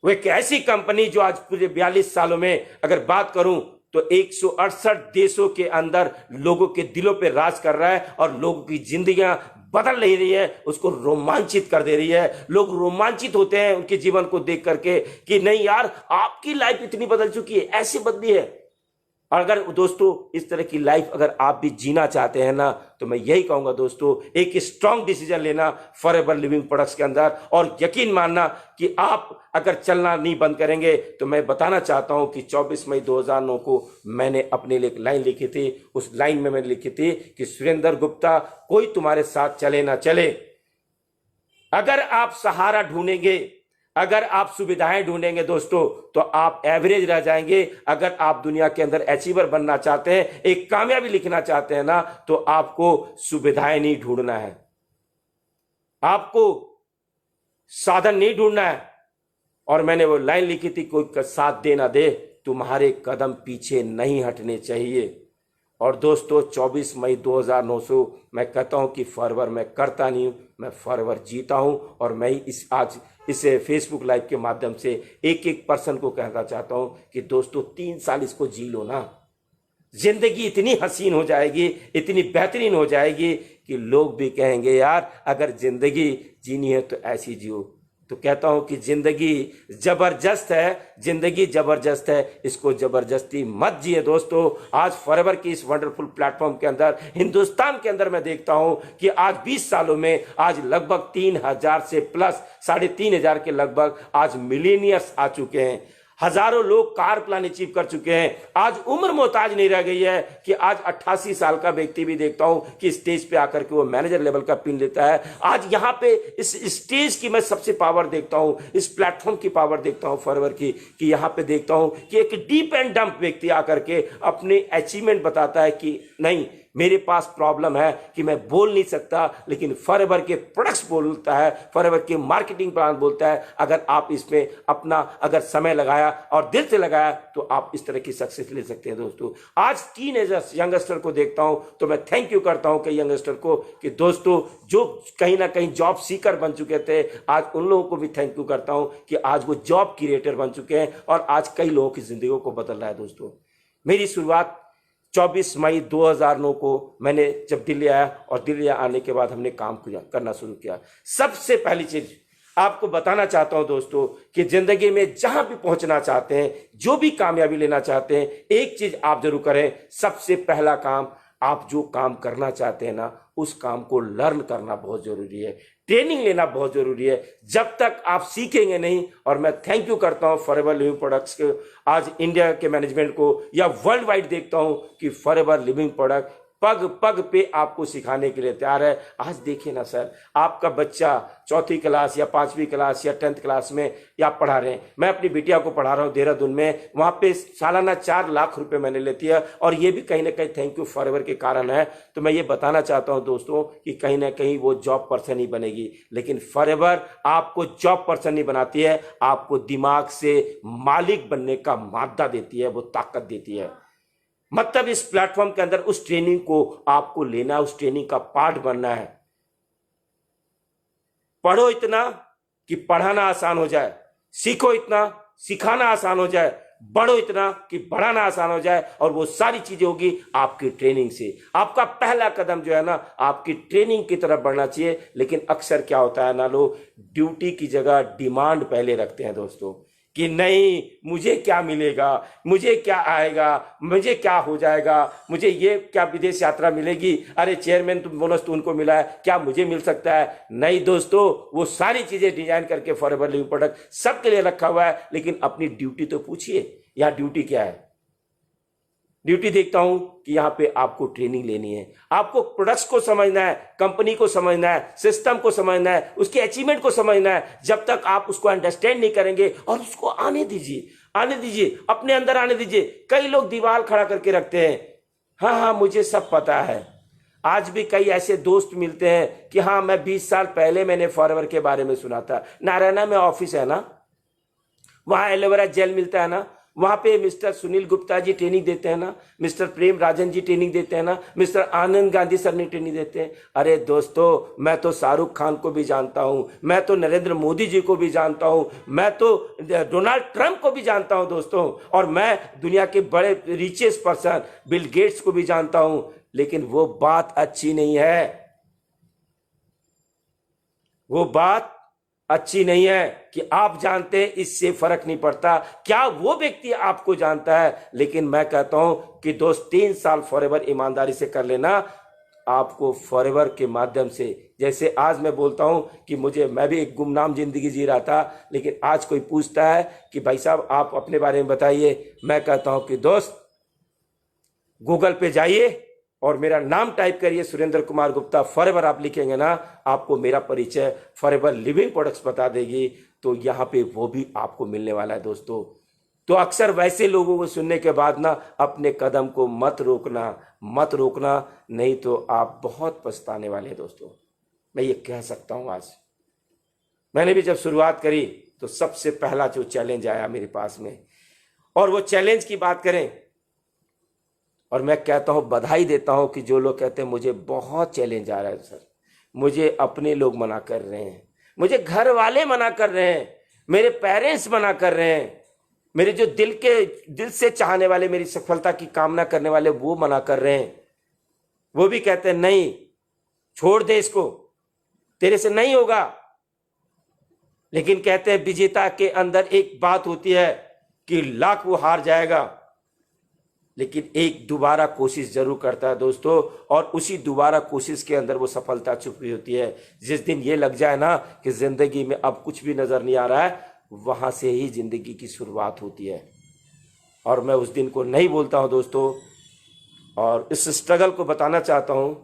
वो एक ऐसी कंपनी जो आज पूरे 42 सालों में अगर बात करूं तो 168 देशों के अंदर लोगों के दिलों पे राज कर रहा है और लोगों की जिंदगियां बदल नहीं रही है, उसको रोमांचित कर दे रही है। लोग रोमांचित होते हैं उनके जीवन को देख करके कि नहीं यार, आपकी लाइफ इतनी बदल चुकी है, ऐसे बदली है। और अगर दोस्तों इस तरह की लाइफ अगर आप भी जीना चाहते हैं ना, तो मैं यही कहूंगा दोस्तों, एक स्ट्रांग डिसीजन लेना फॉरएवर लिविंग प्रोडक्ट्स के अंदर। और यकीन मानना कि आप अगर चलना नहीं बंद करेंगे, तो मैं बताना चाहता हूं कि 24 मई 2009 को मैंने अपने लिए एक लाइन लिखी थी। उस लाइन में मैंने लिखी थी कि सुरेंद्र गुप्ता, कोई तुम्हारे साथ चले ना चले, अगर आप सहारा ढूंढेंगे, अगर आप सुविधाएं ढूंढेंगे दोस्तों, तो आप एवरेज रह जाएंगे। अगर आप दुनिया के अंदर अचीवर बनना चाहते हैं, एक कामयाबी लिखना चाहते हैं ना, तो आपको सुविधाएं नहीं ढूंढना है, आपको साधन नहीं ढूंढना है। और मैंने वो लाइन लिखी थी, कोई साथ दे ना दे, तुम्हारे कदम पीछे नहीं हटने चाहिए। और दोस्तों 24 मई 2009 मैं कहता हूं कि फॉरवर्ड मैं करता नहीं हूं, मैं फॉरवर्ड जीता हूं। और मैं आज इस फेसबुक लाइव के माध्यम से एक एक पर्सन को कहना चाहता हूं कि दोस्तों 3 साल इसको जी लो ना, जिंदगी इतनी हसीन हो जाएगी, इतनी बेहतरीन हो जाएगी कि लोग भी कहेंगे यार अगर जिंदगी जीनी है तो ऐसी जियो। तो कहता हूं कि जिंदगी जबरदस्त है, जिंदगी जबरदस्त है, इसको जबरदस्ती मत जिए दोस्तों। आज फॉरएवर की इस वंडरफुल प्लेटफॉर्म के अंदर, हिंदुस्तान के अंदर मैं देखता हूं कि आज 20 सालों में आज लगभग 3000 से प्लस 3500 के लगभग आज मिलीनियर्स आ चुके हैं। हजारों लोग कार प्लान अचीव कर चुके हैं। आज उम्र मोहताज नहीं रह गई है कि आज 88 साल का व्यक्ति भी देखता हूं कि स्टेज पे आकर के वो मैनेजर लेवल का पिन लेता है। आज यहां पे इस स्टेज की मैं सबसे पावर देखता हूं, इस प्लेटफॉर्म की पावर देखता हूं फॉरएवर की, कि यहां पे देखता हूं कि एक डीप एंड डंप व्यक्ति आकर के अपने अचीवमेंट बताता है कि नहीं मेरे पास प्रॉब्लम है कि मैं बोल नहीं सकता, लेकिन फॉरएवर के प्रोडक्ट्स बोलता है, फॉरएवर के मार्केटिंग प्लान बोलता है। अगर आप इसमें अपना अगर समय लगाया और दिल से लगाया तो आप इस तरह की सक्सेस ले सकते हैं दोस्तों। आज टीनेजर्स यंगस्टर को देखता हूं तो मैं थैंक यू करता हूं कि यंगस्टर को, कि दोस्तों जो कहीं ना कहीं जॉब सीकर बन चुके थे, आज उन लोगों को भी थैंक यू करता हूं कि आज वो जॉब क्रिएटर बन चुके हैं और आज कई लोगों की जिंदगियों को बदल रहा है दोस्तों। मेरी शुरुआत 24 मई 2009 को मैंने जब दिल्ली आया, और दिल्ली आने के बाद हमने काम करना शुरू किया। सबसे पहली चीज आपको बताना चाहता हूं दोस्तों कि जिंदगी में जहां भी पहुंचना चाहते हैं, जो भी कामयाबी लेना चाहते हैं, एक चीज आप जरूर करें। सबसे पहला काम, आप जो काम करना चाहते हैं ना, उस काम को लर्न करना बहुत जरूरी है, ट्रेनिंग लेना बहुत जरूरी है। जब तक आप सीखेंगे नहीं, और मैं थैंक यू करता हूं फॉरएवर लिविंग प्रोडक्ट्स के, आज इंडिया के मैनेजमेंट को या वर्ल्ड वाइड देखता हूं कि फॉरएवर लिविंग प्रोडक्ट पग पग पे आपको सिखाने के लिए तैयार है। आज देखिए ना सर, आपका बच्चा 4वीं क्लास या 5वीं क्लास या 10th क्लास में या पढ़ा रहे हैं। मैं अपनी बिटिया को पढ़ा रहा हूँ देहरादून में, वहां पे सालाना 4 लाख रुपए मैंने लेती है, और ये भी कहीं ना कहीं थैंक यू फॉरएवर के कारण है। तो मैं ये बताना चाहता हूं दोस्तों कि कहीं ना कहीं वो जॉब पर्सन ही बनेगी, लेकिन फॉरएवर आपको जॉब पर्सन नहीं बनाती है, आपको दिमाग से मालिक बनने का मादा देती है, वो ताकत देती है। मतलब इस प्लेटफॉर्म के अंदर उस ट्रेनिंग को आपको लेना, उस ट्रेनिंग का पार्ट बनना है। पढ़ो इतना कि पढ़ाना आसान हो जाए, सीखो इतना सिखाना आसान हो जाए, बढ़ो इतना कि बढ़ाना आसान हो जाए, और वो सारी चीजें होगी आपकी ट्रेनिंग से। आपका पहला कदम जो है ना, आपकी ट्रेनिंग की तरफ बढ़ना चाहिए। लेकिन अक्सर क्या होता है ना, लोग ड्यूटी की जगह डिमांड पहले रखते हैं दोस्तों, कि नहीं मुझे क्या मिलेगा, मुझे क्या आएगा, मुझे क्या हो जाएगा, मुझे ये क्या विदेश यात्रा मिलेगी, अरे चेयरमैन तुम बोनस तो उनको मिला है, क्या मुझे मिल सकता है। नहीं दोस्तों, वो सारी चीजें डिजाइन करके फॉरएवर लिविंग प्रोडक्ट सबके लिए रखा हुआ है। लेकिन अपनी ड्यूटी तो पूछिए, यहाँ ड्यूटी क्या है। ड्यूटी देखता हूं कि यहां पे आपको ट्रेनिंग लेनी है, आपको प्रोडक्ट्स को समझना है, कंपनी को समझना है, सिस्टम को समझना है, उसके अचीवमेंट को समझना है। जब तक आप उसको अंडरस्टैंड नहीं करेंगे, और उसको आने दीजिए, आने दीजिए, अपने अंदर आने दीजिए। कई लोग दीवार खड़ा करके रखते हैं, हाँ हाँ मुझे सब पता है। आज भी कई ऐसे दोस्त मिलते हैं कि हाँ मैं 20 साल पहले मैंने फॉरएवर के बारे में सुना था, नारायणा में ऑफिस है ना, वहां एलोवेरा जेल मिलता है ना, वहां पे मिस्टर सुनील गुप्ता जी ट्रेनिंग देते हैं ना, मिस्टर प्रेम राजन जी ट्रेनिंग देते हैं ना, मिस्टर आनंद गांधी सर ने ट्रेनिंग देते हैं। अरे दोस्तों, मैं तो शाहरुख खान को भी जानता हूं, मैं तो नरेंद्र मोदी जी को भी जानता हूं, मैं तो डोनाल्ड ट्रंप को भी जानता हूं दोस्तों, और मैं दुनिया के बड़े रिचेस्ट पर्सन बिल गेट्स को भी जानता हूं। लेकिन वो बात अच्छी नहीं है, वो बात अच्छी नहीं है कि आप जानते हैं, इससे फर्क नहीं पड़ता क्या वो व्यक्ति आपको जानता है। लेकिन मैं कहता हूं कि दोस्त 3 साल फॉरएवर ईमानदारी से कर लेना, आपको फॉरएवर के माध्यम से, जैसे आज मैं बोलता हूं कि मैं भी एक गुमनाम जिंदगी जी रहा था, लेकिन आज कोई पूछता है कि भाई साहब आप अपने बारे में बताइए, मैं कहता हूं कि दोस्त गूगल पे जाइए, और मेरा नाम टाइप करिए सुरेंद्र कुमार गुप्ता। फॉरएवर आप लिखेंगे ना, आपको मेरा परिचय फॉरएवर लिविंग प्रोडक्ट्स बता देगी, तो यहाँ पे वो भी आपको मिलने वाला है दोस्तों। तो अक्सर वैसे लोगों को सुनने के बाद ना अपने कदम को मत रोकना, नहीं तो आप बहुत पछताने वाले हैं दोस्तों। मैं ये कह सकता हूं। आज मैंने भी जब शुरुआत करी तो सबसे पहला जो चैलेंज आया मेरे पास में, और वो चैलेंज की बात करें, और मैं कहता हूं, बधाई देता हूं कि जो लोग कहते हैं मुझे बहुत चैलेंज आ रहा है सर, मुझे अपने लोग मना कर रहे हैं, मुझे घर वाले मना कर रहे हैं, मेरे पेरेंट्स मना कर रहे हैं, मेरे जो दिल से चाहने वाले, मेरी सफलता की कामना करने वाले, वो मना कर रहे हैं। वो भी कहते हैं नहीं, छोड़ दे इसको, तेरे से नहीं होगा। लेकिन कहते हैं विजेता के अंदर एक बात होती है कि लाख वो हार जाएगा, लेकिन एक दोबारा कोशिश जरूर करता है दोस्तों, और उसी दोबारा कोशिश के अंदर वो सफलता छुपी होती है। जिस दिन ये लग जाए ना कि जिंदगी में अब कुछ भी नजर नहीं आ रहा है, वहां से ही जिंदगी की शुरुआत होती है। और मैं उस दिन को नहीं बोलता हूं दोस्तों, और इस स्ट्रगल को बताना चाहता हूं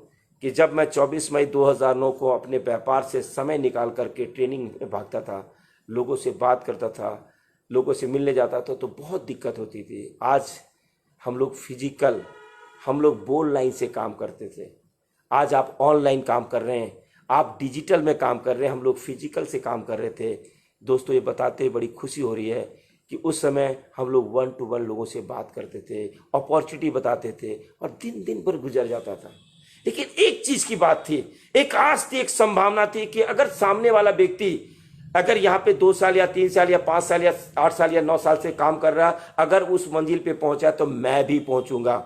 कि जब मैं 24 मई 2009 को अपने व्यापार से समय निकाल करके ट्रेनिंग में भागता था, लोगों से बात करता था, लोगों से मिलने जाता था, तो बहुत दिक्कत होती थी। आज हम लोग फिजिकल, हम लोग बोल लाइन से काम करते थे, आज आप ऑनलाइन काम कर रहे हैं, आप डिजिटल में काम कर रहे हैं, हम लोग फिजिकल से काम कर रहे थे दोस्तों। ये बताते बड़ी खुशी हो रही है कि उस समय हम लोग 1 to 1 लोगों से बात करते थे, अपॉर्चुनिटी बताते थे, और दिन दिन भर गुजर जाता था। लेकिन एक चीज की बात थी, एक आस थी, एक संभावना थी कि अगर सामने वाला व्यक्ति अगर यहाँ पे 2 साल या 3 साल या 5 साल या 8 साल या 9 साल से काम कर रहा, अगर उस मंजिल पे पहुंचा तो मैं भी पहुंचूंगा।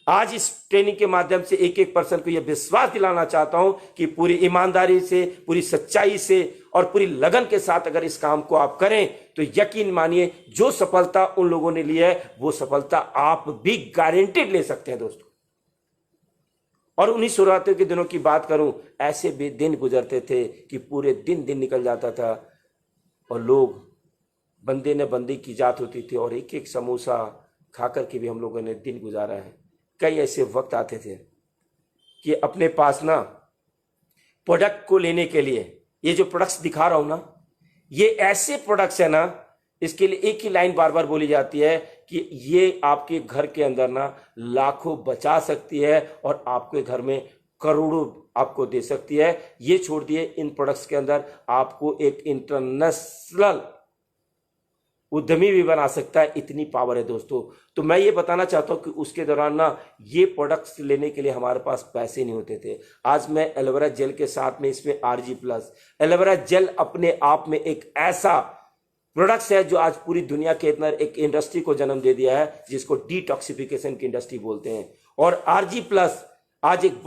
आज इस ट्रेनिंग के माध्यम से एक एक पर्सन को यह विश्वास दिलाना चाहता हूं कि पूरी ईमानदारी से, पूरी सच्चाई से और पूरी लगन के साथ अगर इस काम को आप करें तो यकीन मानिए, जो सफलता उन लोगों ने ली है वो सफलता आप भी गारंटेड ले सकते हैं दोस्तों। और उन्हीं शुरुआतियों के दिनों की बात करूं, ऐसे भी दिन गुजरते थे कि पूरे दिन निकल जाता था, और लोग बंदे ने बंदी की जात होती थी, और एक एक समोसा खा करके भी हम लोगों ने दिन गुजारा है। कई ऐसे वक्त आते थे कि अपने पास ना प्रोडक्ट को लेने के लिए, ये जो प्रोडक्ट्स दिखा रहा हूं ना, ये ऐसे प्रोडक्ट्स है ना, इसके लिए एक ही लाइन बार बार बोली जाती है कि ये आपके घर के अंदर ना लाखों बचा सकती है, और आपके घर में करोड़ों आपको दे सकती है। ये छोड़ दिए, इन प्रोडक्ट्स के अंदर आपको एक इंटरनेशनल उद्यमी भी बना सकता है, इतनी पावर है दोस्तों। तो मैं ये बताना चाहता हूं कि उसके दौरान ना ये प्रोडक्ट्स लेने के लिए हमारे पास पैसे नहीं होते थे। आज मैं एलोवेरा जेल के साथ में इसमें RG+, एलोवेरा जेल अपने आप में एक ऐसा प्रोडक्ट्स है जो आज पूरी दुनिया के अंदर एक इंडस्ट्री को जन्म दे दिया है, जिसको डिटॉक्सिफिकेशन की इंडस्ट्री बोलते हैं। और RG+ आज एक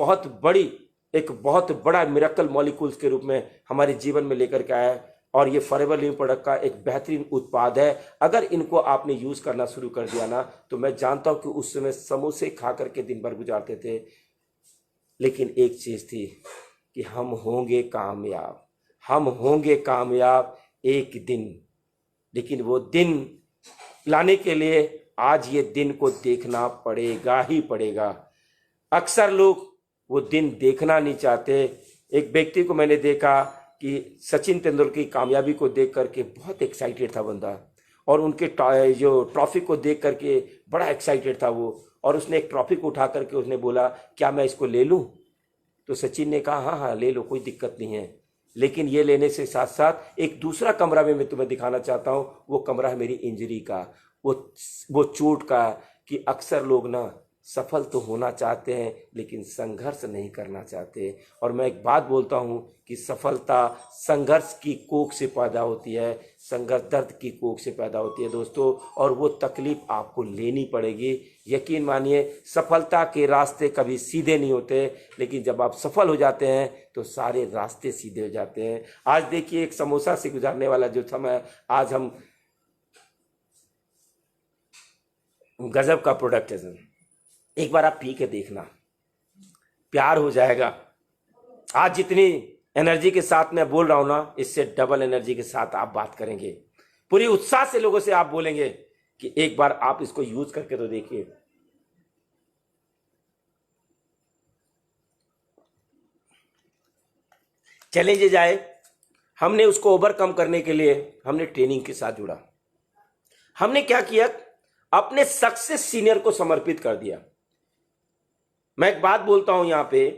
बहुत बड़ा मिरेकल मॉलिक्यूल्स के रूप में हमारे जीवन में लेकर के आया है, और ये फॉरएवर लिविंग प्रोडक्ट का एक बेहतरीन उत्पाद है। अगर इनको आपने यूज करना शुरू कर दिया ना, तो मैं जानता हूं कि उस समय समोसे खा करके दिन भर गुजारते थे, लेकिन एक चीज थी कि हम होंगे कामयाब एक दिन। लेकिन वो दिन लाने के लिए आज ये दिन को देखना पड़ेगा ही पड़ेगा। अक्सर लोग वो दिन देखना नहीं चाहते। एक व्यक्ति को मैंने देखा कि सचिन तेंदुलकर की कामयाबी को देख करके बहुत एक्साइटेड था बंदा, और उनके जो ट्रॉफी को देख करके बड़ा एक्साइटेड था वो, और उसने एक ट्रॉफी को उठा करके उसने बोला, क्या मैं इसको ले लूं? तो सचिन ने कहा, हाँ हाँ ले लो, कोई दिक्कत नहीं है। लेकिन ये लेने से साथ साथ एक दूसरा कमरा में मैं तुम्हें दिखाना चाहता हूं। वो कमरा है मेरी इंजरी का, वो चोट का, कि अक्सर लोग ना सफल तो होना चाहते हैं लेकिन संघर्ष नहीं करना चाहते। और मैं एक बात बोलता हूं कि सफलता संघर्ष की कोख से पैदा होती है, संघर्ष दर्द की कोख से पैदा होती है दोस्तों, और वो तकलीफ आपको लेनी पड़ेगी। यकीन मानिए, सफलता के रास्ते कभी सीधे नहीं होते, लेकिन जब आप सफल हो जाते हैं तो सारे रास्ते सीधे हो जाते हैं। आज देखिए, एक समोसा से गुजारने वाला जो समय, आज हम गजब का प्रोडक्ट है। एक बार आप पी के देखना, प्यार हो जाएगा। आज जितनी एनर्जी के साथ मैं बोल रहा हूं ना, इससे डबल एनर्जी के साथ आप बात करेंगे, पूरी उत्साह से लोगों से आप बोलेंगे कि एक बार आप इसको यूज करके तो देखिए। चैलेंजेज आए, हमने उसको ओवरकम करने के लिए हमने ट्रेनिंग के साथ जुड़ा। हमने क्या किया, अपने सक्सेस सीनियर को समर्पित कर दिया। मैं एक बात बोलता हूं यहां पे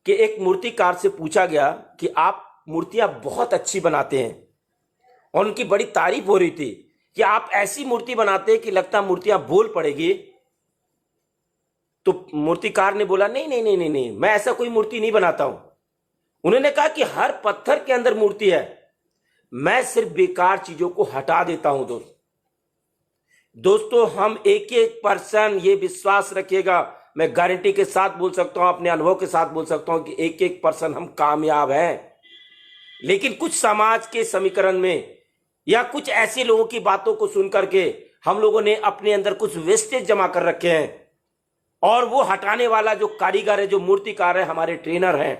कि एक मूर्तिकार से पूछा गया कि आप मूर्तियां बहुत अच्छी बनाते हैं, और उनकी बड़ी तारीफ हो रही थी कि आप ऐसी मूर्ति बनाते हैं कि लगता मूर्तियां बोल पड़ेगी। तो मूर्तिकार ने बोला नहीं नहीं नहीं नहीं नहीं, मैं ऐसा कोई मूर्ति नहीं बनाता हूं। उन्होंने कहा कि हर पत्थर के अंदर मूर्ति है, मैं सिर्फ बेकार चीजों को हटा देता हूं। दोस्तों हम एक एक पर्सन, ये विश्वास रखिएगा, मैं गारंटी के साथ बोल सकता हूं, अपने अनुभव के साथ बोल सकता हूं कि एक एक पर्सन हम कामयाब हैं। लेकिन कुछ समाज के समीकरण में या कुछ ऐसे लोगों की बातों को सुनकर के हम लोगों ने अपने अंदर कुछ वेस्टेज जमा कर रखे हैं, और वो हटाने वाला जो कारीगर है, जो मूर्तिकार है, हमारे ट्रेनर हैं,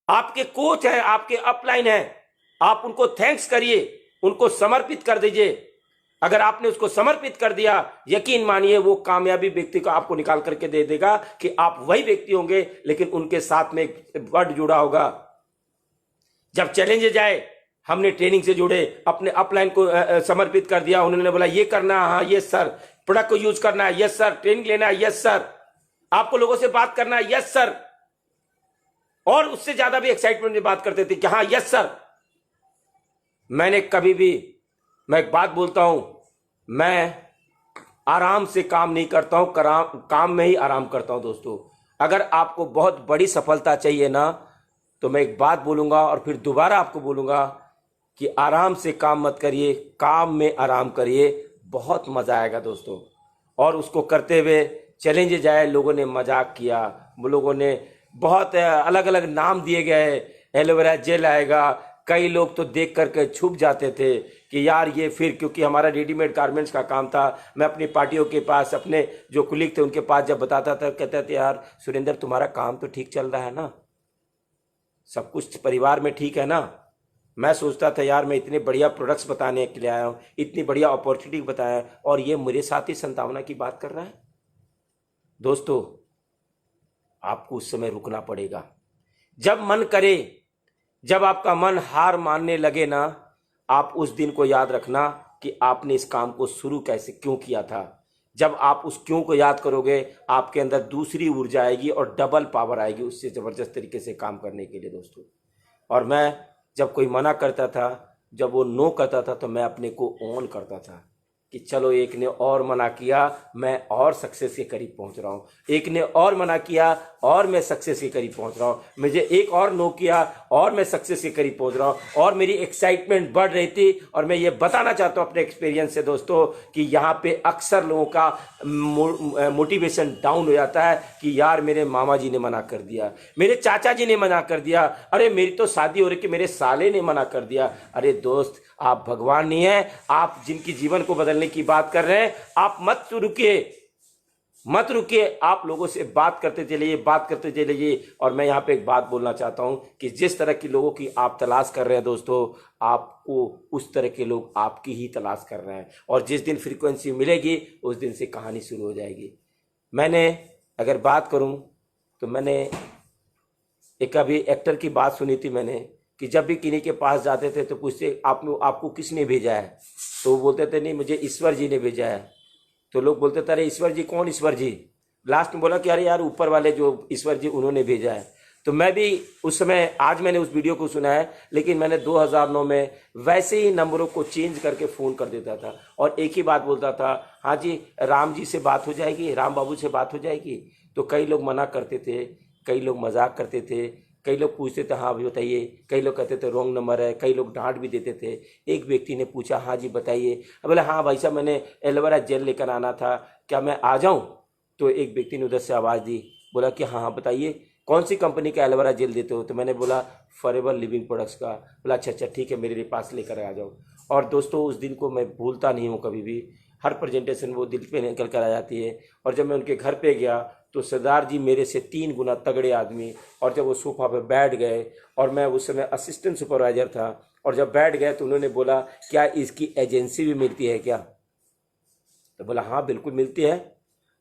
आपके कोच है, आपके अपलाइन है, आप उनको थैंक्स करिए, उनको समर्पित कर दीजिए। अगर आपने उसको समर्पित कर दिया, यकीन मानिए वो कामयाबी व्यक्ति को आपको निकाल करके दे देगा कि आप वही व्यक्ति होंगे, लेकिन उनके साथ में एक वर्ड जुड़ा होगा। जब चैलेंज जाए, हमने ट्रेनिंग से जुड़े, अपने अपलाइन को समर्पित कर दिया। उन्होंने बोला ये करना, हाँ यस सर, प्रोडक्ट को यूज करना है, यस सर, ट्रेनिंग लेना है, यस सर, आपको लोगों से बात करना है, यस सर, और उससे ज्यादा भी एक्साइटमेंट में बात करते थे कि हाँ यस सर। मैंने कभी भी, मैं एक बात बोलता हूं, मैं आराम से काम नहीं करता हूं, काम में ही आराम करता हूं। दोस्तों अगर आपको बहुत बड़ी सफलता चाहिए ना, तो मैं एक बात बोलूंगा और फिर दोबारा आपको बोलूंगा कि आराम से काम मत करिए, काम में आराम करिए, बहुत मजा आएगा दोस्तों। और उसको करते हुए चैलेंज जाए, लोगों ने मजाक किया, लोगों ने बहुत अलग अलग नाम दिए गए, एलोवेरा जेल आएगा, कई लोग तो देख करके छुप जाते थे कि यार ये, फिर क्योंकि हमारा रेडीमेड गारमेंट्स का काम था, मैं अपनी पार्टियों के पास, अपने जो कुलीग थे उनके पास जब बताता था, कहते थे यार सुरेंद्र तुम्हारा काम तो ठीक चल रहा है ना, सब कुछ परिवार में ठीक है ना। मैं सोचता था यार मैं इतने बढ़िया प्रोडक्ट्स बताने के लिए आया हूँ, इतनी बढ़िया अपॉर्चुनिटी बताया, और ये मेरे साथ ही संतावना की बात कर रहा है। दोस्तों आपको उस समय रुकना पड़ेगा। जब मन करे, जब आपका मन हार मानने लगे ना, आप उस दिन को याद रखना कि आपने इस काम को शुरू कैसे, क्यों किया था। जब आप उस क्यों को याद करोगे, आपके अंदर दूसरी ऊर्जा आएगी और डबल पावर आएगी उससे ज़बरदस्त तरीके से काम करने के लिए दोस्तों। और मैं जब कोई मना करता था, जब वो नो करता था, तो मैं अपने को ऑन करता था कि चलो एक ने और मना किया, मैं और सक्सेस के करीब पहुंच रहा हूँ, एक ने और मना किया और मैं सक्सेस के करीब पहुंच रहा हूँ, मुझे एक और नो किया और मैं सक्सेस के करीब पहुंच रहा हूँ, और मेरी एक्साइटमेंट बढ़ रही थी। और मैं ये बताना चाहता हूँ अपने एक्सपीरियंस से दोस्तों कि यहाँ पे अक्सर लोगों का मोटिवेशन डाउन हो जाता है कि यार मेरे मामा जी ने मना कर दिया, मेरे चाचा जी ने मना कर दिया, अरे मेरी तो शादी हो रही कि मेरे साले ने मना कर दिया। अरे दोस्त आप भगवान नहीं है, आप जिनकी जीवन को बदलने की बात कर रहे हैं, आप मत रुकिए, मत रुकिए, आप लोगों से बात करते चलिए, बात करते चलिए। और मैं यहाँ पे एक बात बोलना चाहता हूँ कि जिस तरह की लोगों की आप तलाश कर रहे हैं दोस्तों, आपको उस तरह के लोग आपकी ही तलाश कर रहे हैं, और जिस दिन फ्रीक्वेंसी मिलेगी उस दिन से कहानी शुरू हो जाएगी। मैंने अगर बात करूँ तो मैंने एक अभी एक्टर की बात सुनी थी मैंने, कि जब भी किन्हीं के पास जाते थे तो पूछते आपको किसने भेजा है, तो वो बोलते थे नहीं मुझे ईश्वर जी ने भेजा है। तो लोग बोलते थे अरे ईश्वर जी कौन ईश्वर जी, लास्ट में बोला कि अरे यार ऊपर वाले जो ईश्वर जी उन्होंने भेजा है। तो मैं भी उस समय, आज मैंने उस वीडियो को सुना है, लेकिन मैंने 2009 में वैसे ही नंबरों को चेंज करके फ़ोन कर देता था और एक ही बात बोलता था, हाँ जी राम जी से बात हो जाएगी, राम बाबू से बात हो जाएगी। तो कई लोग मना करते थे, कई लोग मजाक करते थे, कई लोग पूछते थे हाँ भी बताइए, कई लोग कहते थे रॉन्ग नंबर है, कई लोग डांट भी देते थे। एक व्यक्ति ने पूछा हाँ जी बताइए, बोले हाँ भाई साहब मैंने एलोवेरा जेल लेकर आना था, क्या मैं आ जाऊँ? तो एक व्यक्ति ने उधर से आवाज़ दी, बोला कि हाँ हाँ बताइए कौन सी कंपनी का एलोवेरा जेल देते हो? तो मैंने बोला फॉरएवर लिविंग प्रोडक्ट्स का। बोला अच्छा अच्छा ठीक है मेरे पास लेकर आ जाओ। और दोस्तों उस दिन को मैं भूलता नहीं हूँ कभी भी, हर प्रेजेंटेशन वो दिल पे निकल कर आ जाती है। और जब मैं उनके घर पे गया तो सरदार जी मेरे से 3 गुना तगड़े आदमी, और जब वो सोफा पे बैठ गए, और मैं उस समय असिस्टेंट सुपरवाइजर था, और जब बैठ गए तो उन्होंने बोला क्या इसकी एजेंसी भी मिलती है क्या? तो बोला हाँ बिल्कुल मिलती है।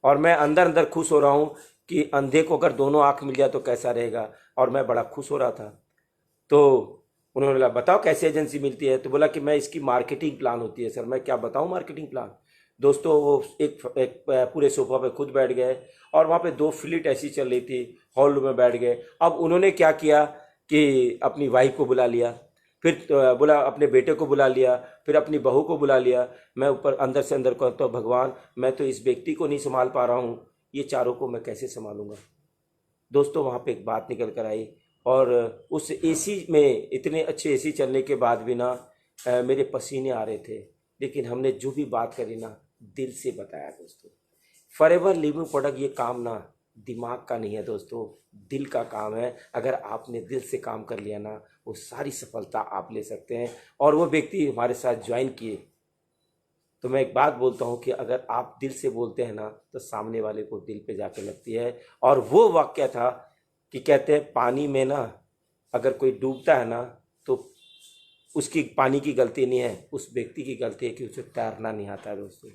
और मैं अंदर अंदर खुश हो रहा हूँ कि अंधे को अगर दोनों आँख मिल जाए तो कैसा रहेगा, और मैं बड़ा खुश हो रहा था। तो उन्होंने बोला बताओ कैसे एजेंसी मिलती है, तो बोला कि मैं इसकी मार्केटिंग प्लान होती है। सर मैं क्या बताऊं मार्केटिंग प्लान। दोस्तों वो एक पूरे सोफा पे खुद बैठ गए और वहाँ पे 2 फ्लिट ऐसी चल रही थी, हॉल रूम में बैठ गए। अब उन्होंने क्या किया कि अपनी वाइफ को बुला लिया, फिर बोला अपने बेटे को बुला लिया, फिर अपनी बहू को बुला लिया। मैं ऊपर अंदर से अंदर कहता हूँ भगवान मैं तो इस व्यक्ति को नहीं संभाल पा रहा हूँ, ये चारों को मैं कैसे संभालूंगा। दोस्तों वहाँ पे एक बात निकल कर आई, और उस एसी में इतने अच्छे एसी चलने के बाद भी ना मेरे पसीने आ रहे थे, लेकिन हमने जो भी बात करी ना दिल से बताया दोस्तों। फॉरएवर लिविंग प्रोडक्ट ये काम ना दिमाग का नहीं है दोस्तों, दिल का काम है। अगर आपने दिल से काम कर लिया ना वो सारी सफलता आप ले सकते हैं। और वो व्यक्ति हमारे साथ ज्वाइन किए, तो मैं एक बात बोलता हूँ कि अगर आप दिल से बोलते हैं ना तो सामने वाले को दिल पे जाके लगती है। और वो वाक्य था कि कहते हैं पानी में ना अगर कोई डूबता है ना तो उसकी पानी की गलती नहीं है, उस व्यक्ति की गलती है कि उसे तैरना नहीं आता है दोस्तों।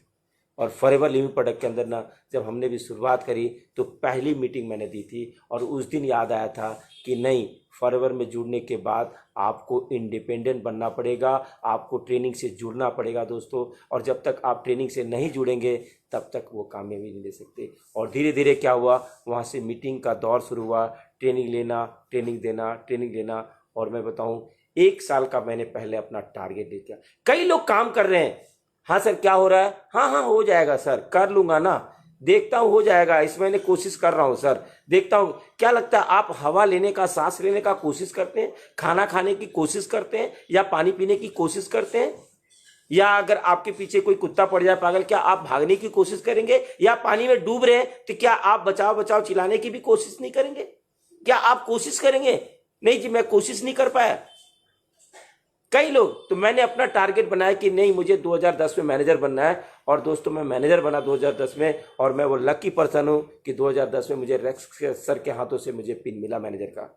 और फॉरएवर लिविंग प्रोडक्ट के अंदर ना जब हमने भी शुरुआत करी तो पहली मीटिंग मैंने दी थी, और उस दिन याद आया था कि नहीं फॉरएवर में जुड़ने के बाद आपको इंडिपेंडेंट बनना पड़ेगा, आपको ट्रेनिंग से जुड़ना पड़ेगा दोस्तों। और जब तक आप ट्रेनिंग से नहीं जुड़ेंगे तब तक वो कामयाबी नहीं ले सकते। और धीरे धीरे क्या हुआ, वहाँ से मीटिंग का दौर शुरू हुआ, ट्रेनिंग लेना, ट्रेनिंग देना, ट्रेनिंग देना। और मैं बताऊँ 1 साल का मैंने पहले अपना टारगेट ले दिया। कई लोग काम कर रहे हैं, हाँ सर क्या हो रहा है, हाँ हाँ हो जाएगा सर, कर लूंगा ना, देखता हूँ हो जाएगा, इस महीने कोशिश कर रहा हूँ सर, देखता हूँ। क्या लगता है आप हवा लेने का, सांस लेने का कोशिश करते हैं, खाना खाने की कोशिश करते हैं, या पानी पीने की कोशिश करते हैं? या अगर आपके पीछे कोई कुत्ता पड़ जाए पागल, क्या आप भागने की कोशिश करेंगे? या पानी में डूब रहे हैं तो क्या आप बचाओ बचाओ चिल्लाने की भी कोशिश नहीं करेंगे? क्या आप कोशिश करेंगे? नहीं जी मैं कोशिश नहीं कर पाया। कई लोग, तो मैंने अपना टारगेट बनाया कि नहीं मुझे 2010 में मैनेजर बनना है। और दोस्तों मैं मैनेजर बना 2010 में, और मैं वो लकी पर्सन हूँ कि 2010 में मुझे रेक्स सर के हाथों से मुझे पिन मिला मैनेजर का,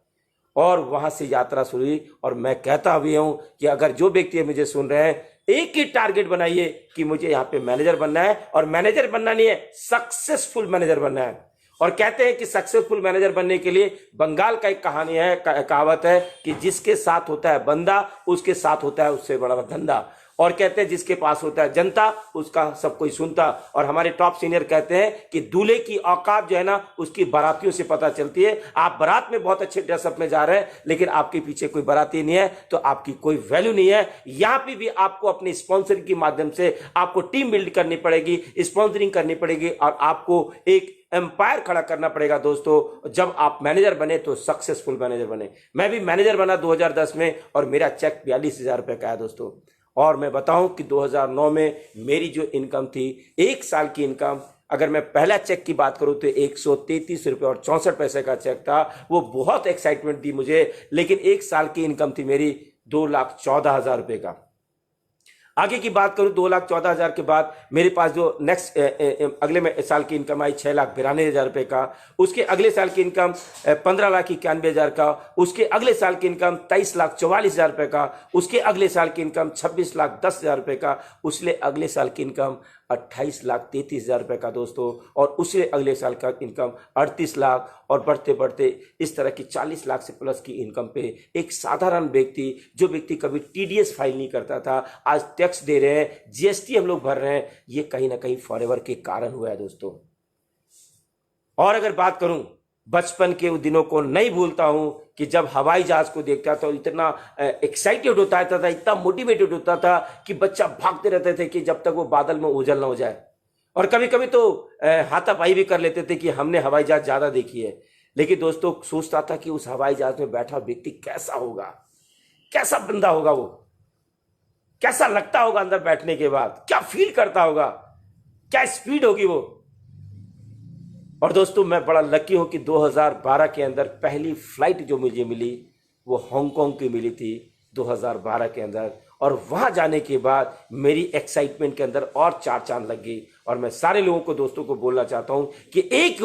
और वहाँ से यात्रा शुरू हुई। और मैं कहता भी हूँ कि अगर जो व्यक्ति मुझे सुन रहे हैं एक ही टारगेट बनाइए कि मुझे यहाँ पे मैनेजर बनना है, और मैनेजर बनना नहीं है सक्सेसफुल मैनेजर बनना है। और कहते हैं कि सक्सेसफुल मैनेजर बनने के लिए बंगाल का एक कहानी है, कहावत है कि जिसके साथ होता है बंदा उसके साथ होता है उससे बड़ा धंधा। और कहते हैं जिसके पास होता है जनता उसका सब कोई सुनता। और हमारे टॉप सीनियर कहते हैं कि दूल्हे की औकात जो है ना उसकी बारातियों से पता चलती है। आप बारात में बहुत अच्छे ड्रेसअप में जा रहे हैं लेकिन आपके पीछे कोई बाराती नहीं है तो आपकी कोई वैल्यू नहीं है। यहाँ पे भी आपको अपनी स्पॉन्सरिंग के माध्यम से आपको टीम बिल्ड करनी पड़ेगी, स्पॉन्सरिंग करनी पड़ेगी, और आपको एक एम्पायर खड़ा करना पड़ेगा दोस्तों। जब आप मैनेजर बने तो सक्सेसफुल मैनेजर बने। मैं भी मैनेजर बना 2010 में, और मेरा चेक 42,000 रुपए का है दोस्तों। और मैं बताऊं कि 2009 में मेरी जो इनकम थी, 1 साल की इनकम, अगर मैं पहला चेक की बात करूं तो 133 रुपये और 64 पैसे का चेक था। वो बहुत एक्साइटमेंट दी मुझे, लेकिन 1 साल की इनकम थी मेरी 2,14,000 रुपये का। आगे की बात करूं 2,14,000 के बाद मेरे पास जो नेक्स्ट अगले साल की इनकम आई 6,92,000 रुपये का। उसके अगले साल की इनकम 15,91,000 का। उसके अगले साल की इनकम 23,44,000 रुपये का। उसके अगले साल की इनकम 26,10,000 रुपये का। उसके अगले साल की इनकम 28,33,000 रुपये का दोस्तों। और उससे अगले साल का इनकम 38 लाख, और बढ़ते बढ़ते इस तरह की 40 लाख से प्लस की इनकम पे एक साधारण व्यक्ति, जो व्यक्ति कभी टीडीएस फाइल नहीं करता था, आज टैक्स दे रहे हैं, जीएसटी हम लोग भर रहे हैं। ये कहीं ना कहीं फॉरएवर के कारण हुआ है दोस्तों। और अगर बात करूं बचपन के उन दिनों को नहीं भूलता हूं कि जब हवाई जहाज को देखता था इतना एक्साइटेड होता था, इतना मोटिवेटेड होता था कि बच्चा भागते रहते थे कि जब तक वो बादल में ओझल ना हो जाए। और कभी कभी तो हाथापाई भी कर लेते थे कि हमने हवाई जहाज ज्यादा देखी है। लेकिन दोस्तों सोचता था कि उस हवाई जहाज में बैठा व्यक्ति कैसा होगा, कैसा बंदा होगा, वो कैसा लगता होगा अंदर बैठने के बाद, क्या फील करता होगा, क्या स्पीड होगी वो। और दोस्तों मैं बड़ा लकी हूं कि 2012 के अंदर पहली फ्लाइट जो मुझे मिली वो हांगकांग की मिली थी 2012 के अंदर। और वहां जाने के बाद मेरी एक्साइटमेंट के अंदर और चार चांद लग गई। और मैं सारे लोगों को, दोस्तों को बोलना चाहता हूं कि एक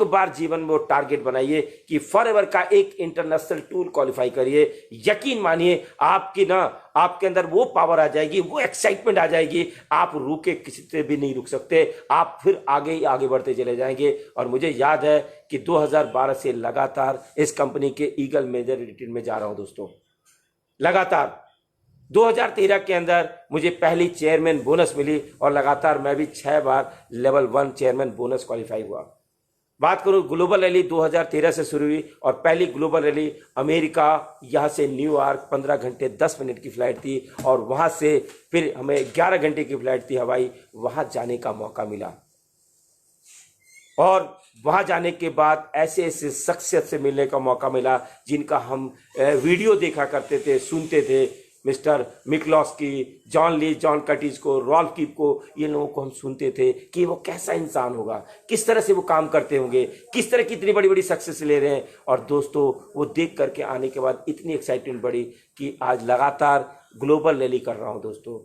बार जीवन में वो टारगेट बनाइए कि फॉरएवर का एक इंटरनेशनल टूर क्वालिफाई करिए। यकीन मानिए आपके अंदर वो पावर आ जाएगी, वो एक्साइटमेंट आ जाएगी, आप रुके किसी से भी नहीं रुक सकते, आप फिर आगे ही आगे बढ़ते चले जाएंगे। और मुझे याद है कि 2012 से लगातार इस कंपनी के ईगल मेजर रिट्रीट में जा रहा हूं दोस्तों, लगातार। 2013 के अंदर मुझे पहली चेयरमैन बोनस मिली और लगातार मैं भी 6 बार लेवल 1 चेयरमैन बोनस क्वालिफाई हुआ। बात करूं ग्लोबल रैली 2013 से शुरू हुई और पहली ग्लोबल रैली अमेरिका, यहां से न्यूयॉर्क 15 घंटे 10 मिनट की फ्लाइट थी और वहां से फिर हमें 11 घंटे की फ्लाइट थी हवाई, वहां जाने का मौका मिला। और वहां जाने के बाद ऐसे ऐसे शख्सियत से मिलने का मौका मिला जिनका हम वीडियो देखा करते थे, सुनते थे। Mister Mikloski, John Lee, John Curtis को, रॉल्फ कीप को, ये लोगों को हम सुनते थे कि वो कैसा इंसान होगा, किस तरह से वो काम करते होंगे, किस तरह की इतनी बड़ी बड़ी सक्सेस ले रहे हैं। और दोस्तों वो देख करके आने के बाद इतनी एक्साइटमेंट बढ़ी कि आज लगातार ग्लोबल रैली कर रहा हूं दोस्तों।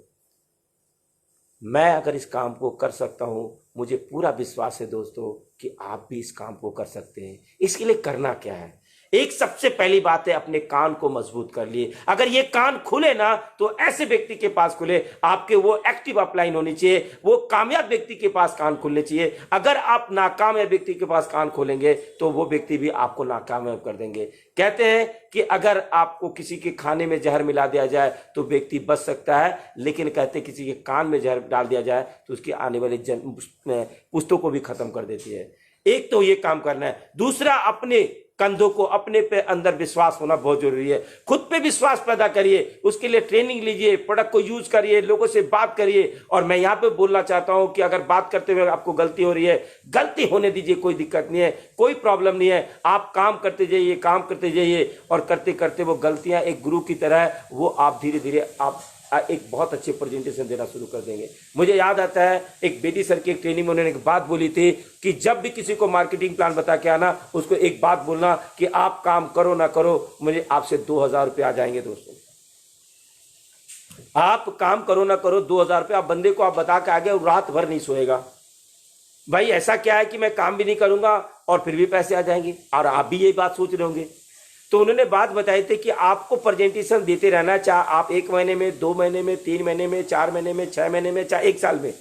मैं अगर इस काम को कर सकता हूं, मुझे पूरा विश्वास है दोस्तों कि आप भी इस काम को कर सकते हैं। इसके लिए करना क्या है? एक सबसे पहली बात है, अपने कान को मजबूत कर लिए। अगर ये कान खुले ना तो ऐसे व्यक्ति के पास खुले, आपके वो एक्टिव अपलाइन होनी चाहिए, वो कामयाब व्यक्ति के पास कान खुलने चाहिए। अगर आप नाकामयाब व्यक्ति के पास कान खोलेंगे तो वो व्यक्ति भी आपको नाकामयाब कर देंगे। कहते हैं कि अगर आपको किसी के खाने में जहर मिला दिया जाए तो व्यक्ति बच सकता है, लेकिन कहते हैं किसी के कान में जहर डाल दिया जाए तो उसकी आने वाली पुश्तों को भी खत्म कर देती है। एक तो ये काम करना है। दूसरा, अपने कंधों को, अपने पे अंदर विश्वास होना बहुत जरूरी है। खुद पे विश्वास पैदा करिए, उसके लिए ट्रेनिंग लीजिए, प्रोडक्ट को यूज करिए, लोगों से बात करिए। और मैं यहां पे बोलना चाहता हूं कि अगर बात करते हुए आपको गलती हो रही है, गलती होने दीजिए, कोई दिक्कत नहीं है, कोई प्रॉब्लम नहीं है। आप काम करते जाइए, काम करते जाइए और करते करते वो गलतियां एक गुरु की तरह है, वो आप धीरे धीरे आप एक बहुत अच्छे प्रेजेंटेशन देना शुरू कर देंगे। मुझे याद आता है एक बेटी सर की एक ट्रेनिंग में उन्होंने एक बात बोली थी कि जब भी किसी को मार्केटिंग प्लान बता के आना, उसको एक बात बोलना कि आप काम करो ना करो, मुझे आपसे 2000 रुपये आ जाएंगे। दोस्तों आप काम करो ना करो, 2000 रुपये आप बंदे को आप बता के आगे, रात भर नहीं सोएगा। भाई ऐसा क्या है कि मैं काम भी नहीं करूंगा और फिर भी पैसे आ जाएंगे? और आप भी यही बात सोच रहे होंगे। तो उन्होंने बात बताई थी कि आपको प्रेजेंटेशन देते रहना, चाहे आप 1 महीने में, 2 महीने में, 3 महीने में, 4 महीने में, 6 महीने में, चाहे 1 साल में।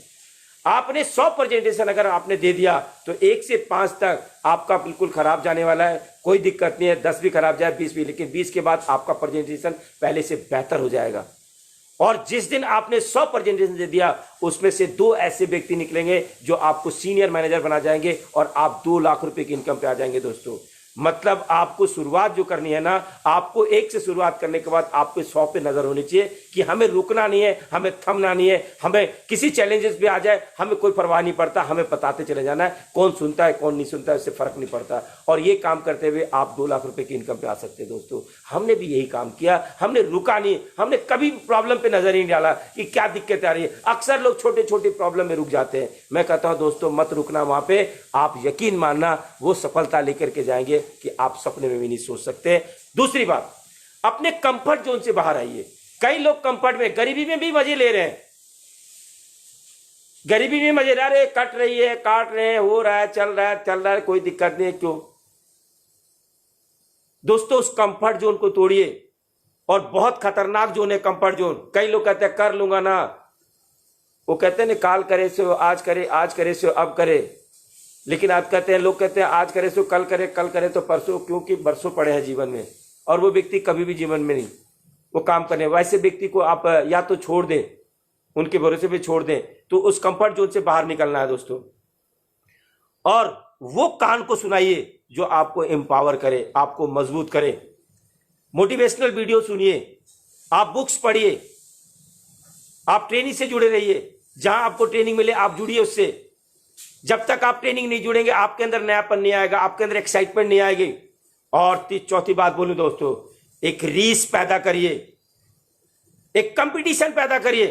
आपने 100 प्रेजेंटेशन अगर आपने दे दिया तो 1 से 5 तक आपका बिल्कुल खराब जाने वाला है। कोई दिक्कत नहीं है, 10 भी खराब जाए, 20 भी, लेकिन 20 के बाद आपका प्रेजेंटेशन पहले से बेहतर हो जाएगा। और जिस दिन आपने 100 प्रेजेंटेशन दे दिया, उसमें से 2 ऐसे व्यक्ति निकलेंगे जो आपको सीनियर मैनेजर बना जाएंगे और आप 2 लाख रुपए की इनकम पे आ जाएंगे। दोस्तों मतलब आपको शुरुआत जो करनी है ना, आपको 1 से शुरुआत करने के बाद आपको 100 पे नजर होनी चाहिए कि हमें रुकना नहीं है, हमें थमना नहीं है। हमें किसी चैलेंजेस भी आ जाए, हमें कोई परवाह नहीं पड़ता, हमें बताते चले जाना है। कौन सुनता है कौन नहीं सुनता है उससे फर्क नहीं पड़ता। और ये काम करते हुए आप 2 लाख रुपए की इनकम पे आ सकते हैं। दोस्तों हमने भी यही काम किया, हमने रुका नहीं, हमने कभी प्रॉब्लम पे नजर ही नहीं डाला कि क्या दिक्कत आ रही है। अक्सर लोग छोटे छोटे प्रॉब्लम में रुक जाते हैं। मैं कहता हूं दोस्तों मत रुकना वहां पे, आप यकीन मानना वो सफलता लेकर के जाएंगे कि आप सपने में भी नहीं सोच सकते। दूसरी बात, अपने कंफर्ट जोन से बाहर आइए। कई लोग कंफर्ट में, गरीबी में भी मजे ले रहे हैं, गरीबी में मजे ले रहे हैं, कट रही है, काट रहे हैं, हो रहा है, चल रहा है, कोई दिक्कत नहीं है। क्यों दोस्तों? उस कंफर्ट जोन को तोड़िए। और बहुत खतरनाक जोन है कंफर्ट जोन। कई लोग कहते हैं कर लूंगा ना, वो कहते हैं ना काल करे सो आज करे, आज करे सो अब करे। लेकिन आज कहते हैं, लोग कहते हैं आज करे सो कल करे, कल करे तो परसों, क्योंकि बरसों पड़े हैं जीवन में और वो व्यक्ति कभी भी जीवन में नहीं वो काम करने। वैसे व्यक्ति को आप या तो छोड़ दें, उनके भरोसे पे छोड़ दें, तो उस कंफर्ट जोन से बाहर निकलना है दोस्तों। और वो कान को सुनाइए जो आपको एम्पावर करे, आपको मजबूत करे। मोटिवेशनल वीडियो सुनिए, आप बुक्स पढ़िए, आप ट्रेनिंग से जुड़े रहिए। जहां आपको ट्रेनिंग मिले आप जुड़िए उससे। जब तक आप ट्रेनिंग नहीं जुड़ेंगे आपके अंदर नयापन नहीं आएगा, आपके अंदर एक्साइटमेंट नहीं आएगी। और चौथी बात बोलूं दोस्तों, एक रीस पैदा करिए, एक कंपटीशन पैदा करिए।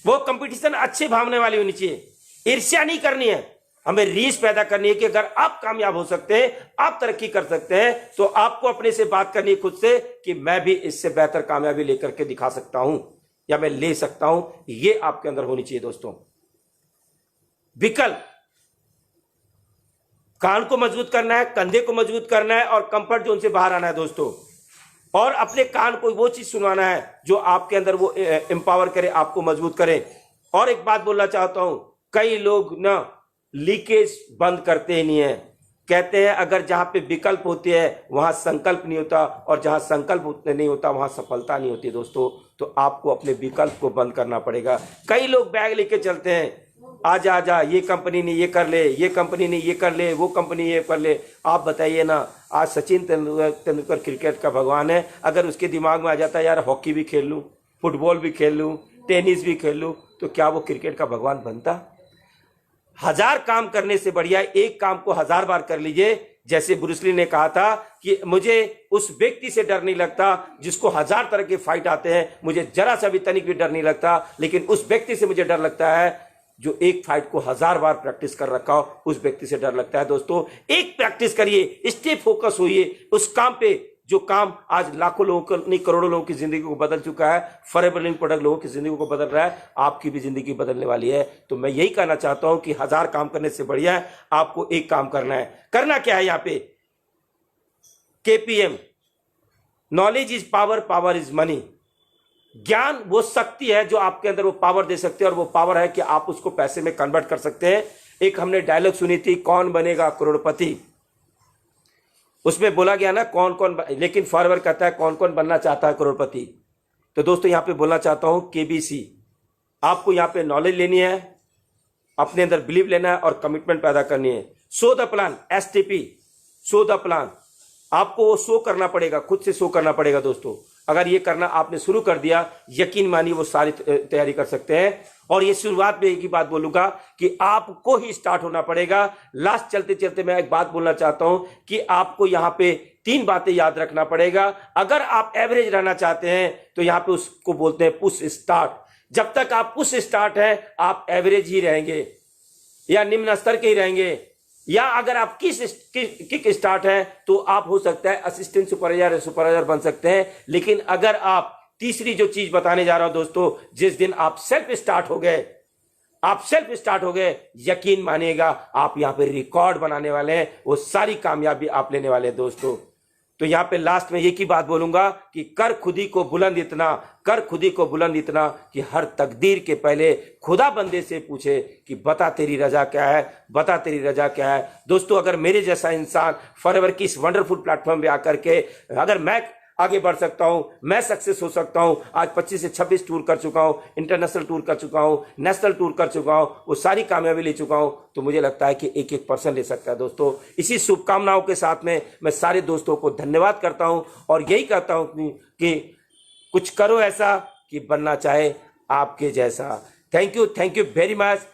वो कंपटीशन अच्छे भावने वाली होनी चाहिए, ईर्ष्या नहीं करनी है। हमें रीच पैदा करनी है कि अगर आप कामयाब हो सकते हैं, आप तरक्की कर सकते हैं, तो आपको अपने से बात करनी है खुद से कि मैं भी इससे बेहतर कामयाबी लेकर के दिखा सकता हूं या मैं ले सकता हूं। ये आपके अंदर होनी चाहिए दोस्तों। विकल्प, कान को मजबूत करना है, कंधे को मजबूत करना है और कंफर्ट जोन से बाहर आना है दोस्तों। और अपने कान को वो चीज सुनवाना है जो आपके अंदर वो एम्पावर करे, आपको मजबूत करे। और एक बात बोलना चाहता हूं, कई लोग ना लीकेज बंद करते ही नहीं है। कहते हैं अगर जहां पे विकल्प होते हैं वहां संकल्प नहीं होता, और जहां संकल्प नहीं होता वहां सफलता नहीं होती दोस्तों। तो आपको अपने विकल्प को बंद करना पड़ेगा। कई लोग बैग लेके चलते हैं, आजा आजा, ये कंपनी ने ये कर ले, ये कंपनी ने ये कर ले, वो कंपनी ये कर ले। आप बताइए ना, आज सचिन तेंदुलकर क्रिकेट का भगवान है, अगर उसके दिमाग में आ जाता है यार हॉकी भी खेल लूं, फुटबॉल भी खेल लूं, टेनिस भी खेल लूं, तो क्या वो क्रिकेट का भगवान बनता? 1000 काम करने से बढ़िया एक काम को 1000 बार कर लीजिए। जैसे ब्रूस ली ने कहा था कि मुझे उस व्यक्ति से डर नहीं लगता जिसको 1000 तरह के फाइट आते हैं, मुझे जरा सा भी तनिक भी डर नहीं लगता, लेकिन उस व्यक्ति से मुझे डर लगता है जो एक फाइट को 1000 बार प्रैक्टिस कर रखा हो, उस व्यक्ति से डर लगता है। दोस्तों एक प्रैक्टिस करिए, स्टे फोकस होइए उस काम पे जो काम आज लाखों लोगों को नहीं करोड़ों लोगों की जिंदगी को बदल चुका है। फॉरएवर लिविंग प्रोडक्ट लोगों की जिंदगी को बदल रहा है, आपकी भी जिंदगी बदलने वाली है। तो मैं यही कहना चाहता हूं कि 1000 काम करने से बढ़िया है आपको एक काम करना है। करना क्या है? यहां पे KPM, knowledge is power, power is money. ज्ञान वो शक्ति है जो आपके अंदर वो पावर दे सकती है, और वो पावर है कि आप उसको पैसे में कन्वर्ट कर सकते हैं। एक हमने डायलॉग सुनी थी, कौन बनेगा करोड़पति, उसमें बोला गया ना कौन कौन, लेकिन फॉरएवर कहता है कौन कौन बनना चाहता है करोड़पति। तो दोस्तों यहां पे बोलना चाहता हूं KBC, आपको यहां पे नॉलेज लेनी है, अपने अंदर बिलीव लेना है और कमिटमेंट पैदा करनी है। Show the plan, STP, show the plan. आपको वो शो करना पड़ेगा, खुद से शो करना पड़ेगा दोस्तों। अगर ये करना आपने शुरू कर दिया, यकीन मानिए वो सारी तैयारी कर सकते हैं। और ये शुरुआत में एक ही बात बोलूंगा कि आपको ही स्टार्ट होना पड़ेगा। लास्ट चलते चलते मैं एक बात बोलना चाहता हूं कि आपको यहां पे 3 बातें याद रखना पड़ेगा। अगर आप एवरेज रहना चाहते हैं तो यहां पे उसको बोलते हैं पुश स्टार्ट। जब तक आप पुश स्टार्ट हैं आप एवरेज ही रहेंगे या निम्न स्तर के ही रहेंगे, या अगर आप किक स्टार्ट है तो आप हो सकता है असिस्टेंट सुपरवाइजर या सुपरवाइजर बन सकते हैं। लेकिन अगर आप तीसरी जो चीज बताने जा रहा हूं दोस्तों, जिस दिन आप सेल्फ स्टार्ट हो गए, यकीन मानिएगा आप यहां पे रिकॉर्ड बनाने वाले हैं, वो सारी कामयाबी आप लेने वाले हैं दोस्तों। तो यहां पे लास्ट में एक ही बात बोलूंगा कि कर खुदी को बुलंद इतना कि हर तकदीर के पहले खुदा बंदे से पूछे कि बता तेरी रजा क्या है। दोस्तों अगर मेरे जैसा इंसान फॉरएवर की इस वंडरफुल प्लेटफॉर्म पे आकर के अगर मैं आगे बढ़ सकता हूं, मैं सक्सेस हो सकता हूं। आज 25 से 26 टूर कर चुका हूं, इंटरनेशनल टूर कर चुका हूं, नेशनल टूर कर चुका हूं, वो सारी कामयाबी ले चुका हूं, तो मुझे लगता है कि एक 1% ले सकता है दोस्तों। इसी शुभकामनाओं के साथ में मैं सारे दोस्तों को धन्यवाद करता हूं और यही कहता हूं कि कुछ करो ऐसा कि बनना चाहे आपके जैसा। Thank you very much.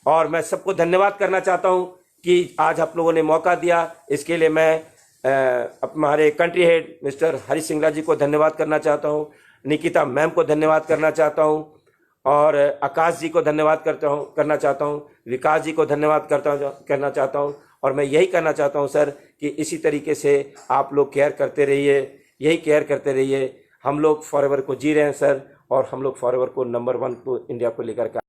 और मैं सबको धन्यवाद करना चाहता हूं कि आज आप लोगों ने मौका दिया, इसके लिए मैं हमारे कंट्री हेड मिस्टर हरी सिंगला जी को धन्यवाद करना चाहता हूं, निकिता मैम को धन्यवाद करना चाहता हूं, और आकाश जी को धन्यवाद करना चाहता हूं, विकास जी को धन्यवाद करना चाहता हूं। और मैं यही कहना चाहता हूं सर कि इसी तरीके से आप लोग केयर करते रहिए। हम लोग फॉरएवर को जी रहे हैं सर, और हम लोग फॉरएवर को नंबर 1 को इंडिया को लेकर